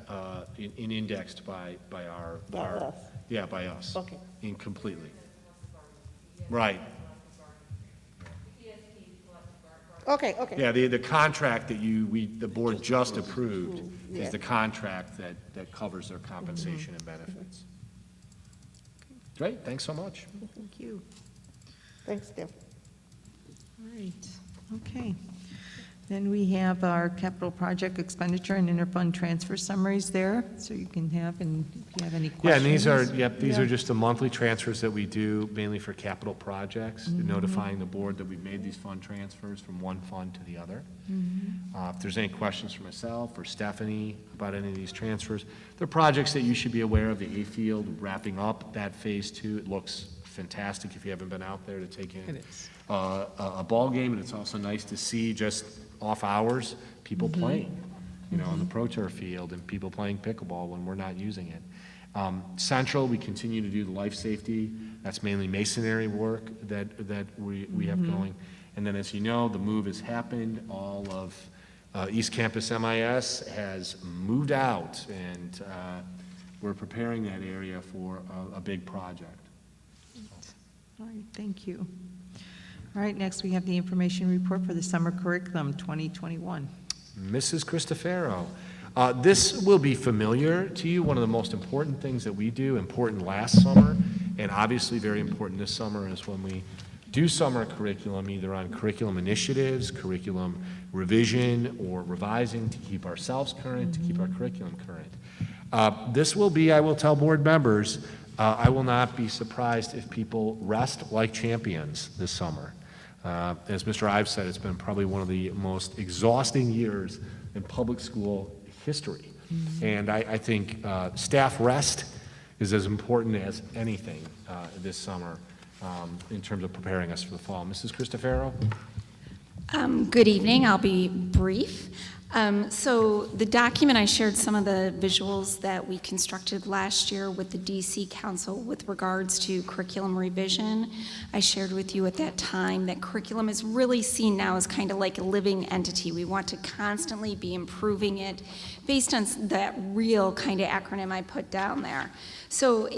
and indexed by our us. Yeah, by us. Okay. Completely. Right. Okay. Yeah, the contract that the board just approved is the contract that covers their compensation and benefits. Great, thanks so much. Thank you. Thanks, Steph. All right, okay. Then we have our capital project expenditure and interfund transfer summaries there, so you can have, and if you have any Yeah, questions. and these are just the monthly transfers that we do mainly for capital projects, notifying the board that we've made these fund transfers from one fund to the other. If there's any questions for myself or Stephanie about any of these transfers, they're projects that you should be aware of. The A-Field, wrapping up that phase 2. It looks fantastic if you haven't been out there to take in. It is. a ball game, and it's also nice to see just off hours, people playing, you know, on the pro turf field and people playing pickleball when we're not using it. Central, we continue to do the life safety. That's mainly masonry work that we have going. And then, as you know, the move has happened. All of East Campus MIS has moved out, and we're preparing that area for a big project. All right, thank you. All right, next we have the information report for the summer curriculum 2021. Mrs. Cristofaro, this will be familiar to you. One of the most important things that we do, important last summer, and obviously very important this summer, is when we do summer curriculum, either on curriculum initiatives, curriculum revision, or revising to keep ourselves current, to keep our curriculum current. This will be, I will tell board members, I will not be surprised if people rest like champions this summer. As Mr. Ives said, it's been probably one of the most exhausting years in public school history. And I think staff rest is as important as anything this summer in terms of preparing us for the fall. Mrs. Cristofaro? Good evening. I'll be brief. So the document, I shared some of the visuals that we constructed last year with the DC Council with regards to curriculum revision. I shared with you at that time that curriculum is really seen now as kind of like a living entity. We want to constantly be improving it based on that real kind of acronym I put down there. So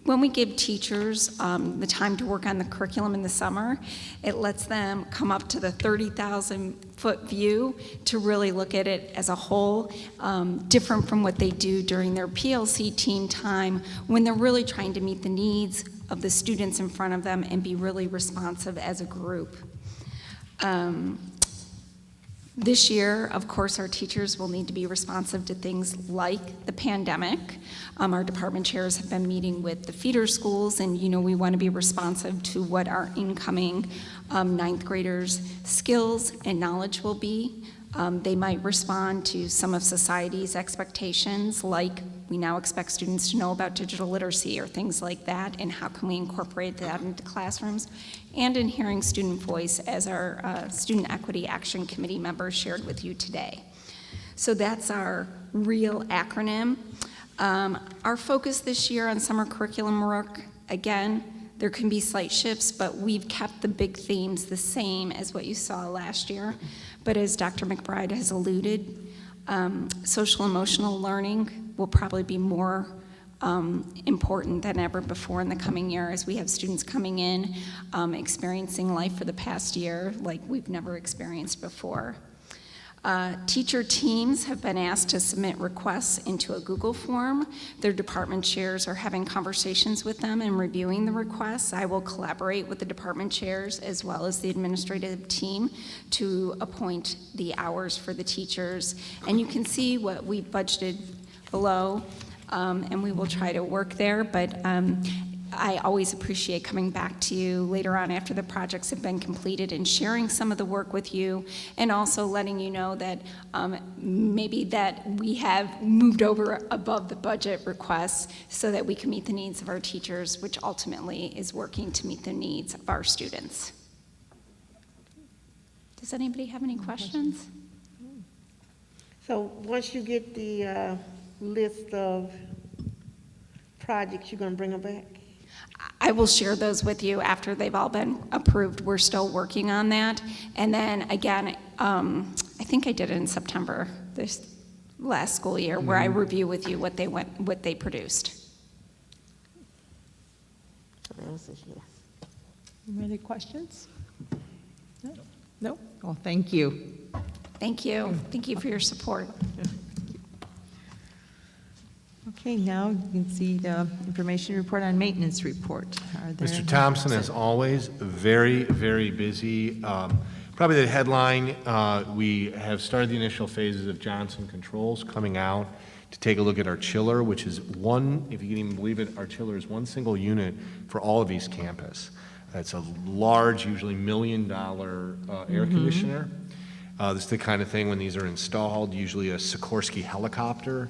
when we give teachers the time to work on the curriculum in the summer, it lets them come up to the 30,000-foot view to really look at it as a whole, different from what they do during their PLC team time when they're really trying to meet the needs of the students in front of them and be really responsive as a group. This year, of course, our teachers will need to be responsive to things like the pandemic. Our department chairs have been meeting with the feeder schools, and we want to be responsive to what our incoming ninth graders' skills and knowledge will be. They might respond to some of society's expectations, like we now expect students to know about digital literacy or things like that, and how can we incorporate that into classrooms, and in hearing student voice, as our Student Equity Action Committee members shared with you today. So that's our real acronym. Our focus this year on summer curriculum work, again, there can be slight shifts, but we've kept the big themes the same as what you saw last year. But as Dr. McBride has alluded, social emotional learning will probably be more important than ever before in the coming year, as we have students coming in, experiencing life for the past year like we've never experienced before. Teacher teams have been asked to submit requests into a Google form. Their department chairs are having conversations with them and reviewing the requests. I will collaborate with the department chairs as well as the administrative team to appoint the hours for the teachers. And you can see what we budgeted below, and we will try to work there, but I always appreciate coming back to you later on after the projects have been completed and sharing some of the work with you, and also letting you know that maybe that we have moved over above the budget requests so that we can meet the needs of our teachers, which ultimately is working to meet the needs of our students. Does anybody have any questions? So once you get the list of projects, you're going to bring them back? I will share those with you after they've all been approved. We're still working on that. And then again, I think I did it in September this last school year, where I review with you what they produced. Any other questions? No? No? Well, thank you. Thank you. Thank you for your support. Okay, now you can see the information report on maintenance report. Are there Mr. Thompson, as always, very, very busy. Probably the headline, we have started the initial phases of Johnson Controls coming out to take a look at our chiller, which is one, if you can even believe it, our chiller is one single unit for all of East Campus. It's a large, usually $1 million air conditioner. This is the kind of thing when these are installed, usually a Sikorsky helicopter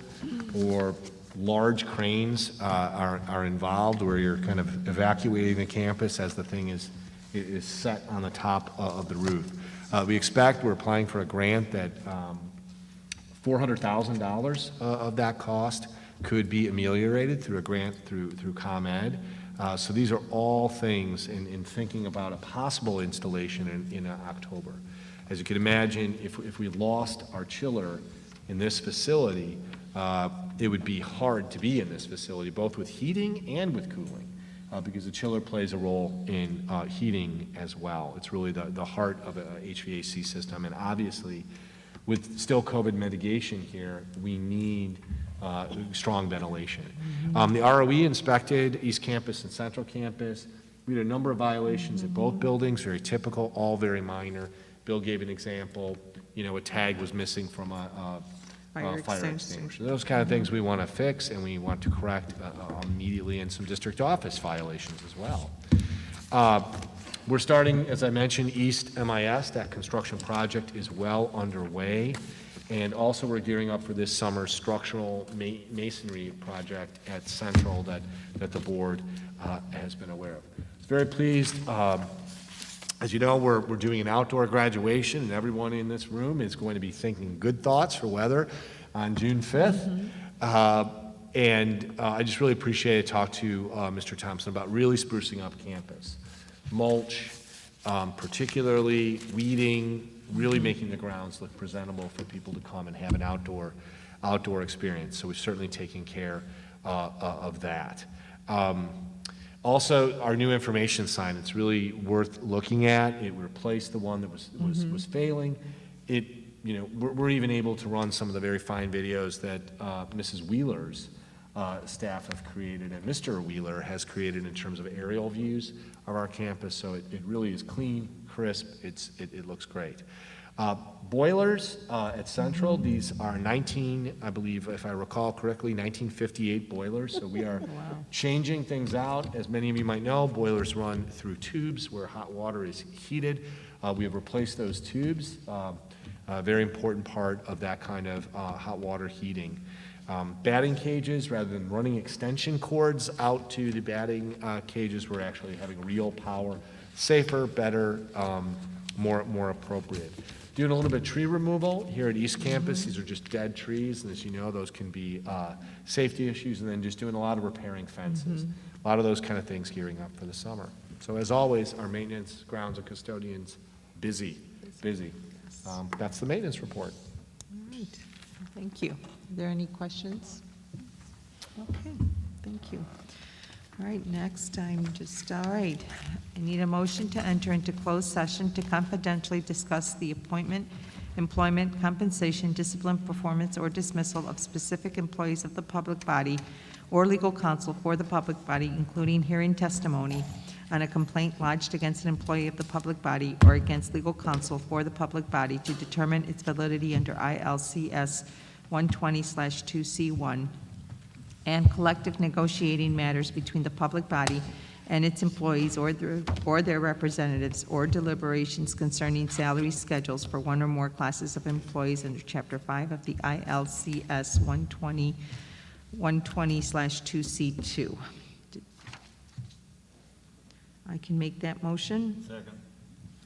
or large cranes are involved, where you're kind of evacuating the campus as the thing is is set on the top of the roof. We're applying for a grant that $400,000 of that cost could be ameliorated through a grant through ComEd. So these are all things in thinking about a possible installation in October. As you can imagine, if we lost our chiller in this facility, it would be hard to be in this facility, both with heating and with cooling, because the chiller plays a role in heating as well. It's really the heart of a HVAC system, and obviously, with still COVID mitigation here, we need strong ventilation. The ROE inspected East Campus and Central Campus. We had a number of violations at both buildings, very typical, all very minor. Bill gave an example, a tag was missing from a fire extinguisher. Those kind of things we want to fix and we want to correct immediately, and some district office violations as well. We're starting, as I mentioned, East MIS. That construction project is well underway. And also we're gearing up for this summer's structural masonry project at Central that the board has been aware of. Very pleased. As you know, we're doing an outdoor graduation, and everyone in this room is going to be thinking good thoughts for weather on June 5th. I just really appreciate it. Talk to Mr. Thompson about really sprucing up campus. Mulch, particularly weeding, really making the grounds look presentable for people to come and have an outdoor experience. So we've certainly taken care of that. Also, our new information sign, it's really worth looking at. It replaced the one that was failing. We're even able to run some of the very fine videos that Mrs. Wheeler's staff have created and Mr. Wheeler has created in terms of aerial views of our campus. So it really is clean, crisp, it looks great. Boilers at Central, these are 19, I believe, if I recall correctly, 1958 boilers. So we are changing things out. As many of you might know, boilers run through tubes where hot water is heated. We have replaced those tubes, a very important part of that kind of hot water heating. Batting cages, rather than running extension cords out to the batting cages, we're actually having real power, safer, better, more appropriate. Doing a little bit of tree removal here at East Campus. These are just dead trees, and as you know, those can be safety issues, and then just doing a lot of repairing fences. A lot of those kind of things gearing up for the summer. So as always, our maintenance, grounds, and custodians, busy. That's the maintenance report. All right, thank you. Are there any questions? Okay, thank you. All right, next, all right. I need a motion to enter into closed session to confidentially discuss the appointment, employment, compensation, discipline, performance, or dismissal of specific employees of the public body or legal counsel for the public body, including hearing testimony on a complaint lodged against an employee of the public body or against legal counsel for the public body to determine its validity under ILCS 120/2C1, and collective negotiating matters between the public body and its employees or their representatives, or deliberations concerning salary schedules for one or more classes of employees under Chapter 5 of the ILCS 120/2C2. I can make that motion. Second.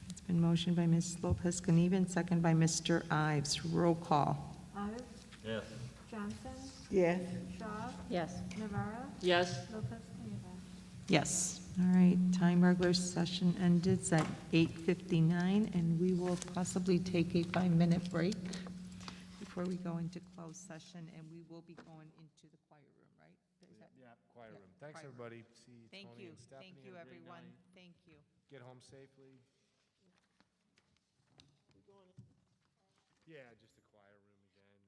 It's been motioned by Ms. Lopez Caniva and second by Mr. Ives. Roll call. Ives? Yes. Johnson? Yes. Shaw? Yes. Navarro? Yes. Lopez Caniva? Yes. All right, time regular session ended at 8:59, and we will possibly take a 5-minute break before we go into closed session, and we will be going into the choir room, right? Is that- Choir room. Thanks, choir room. everybody. See Thank Tony you, and Stephanie. thank you, Have a great everyone. night. Thank you. Get home safely. Yeah, just the choir room again.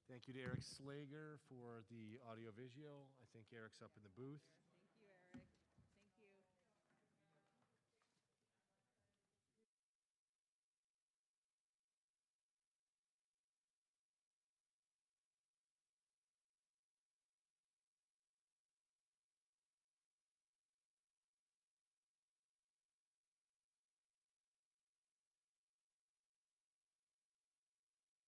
Thank you to Eric Slager for the audiovisual. I think Eric's up in the booth.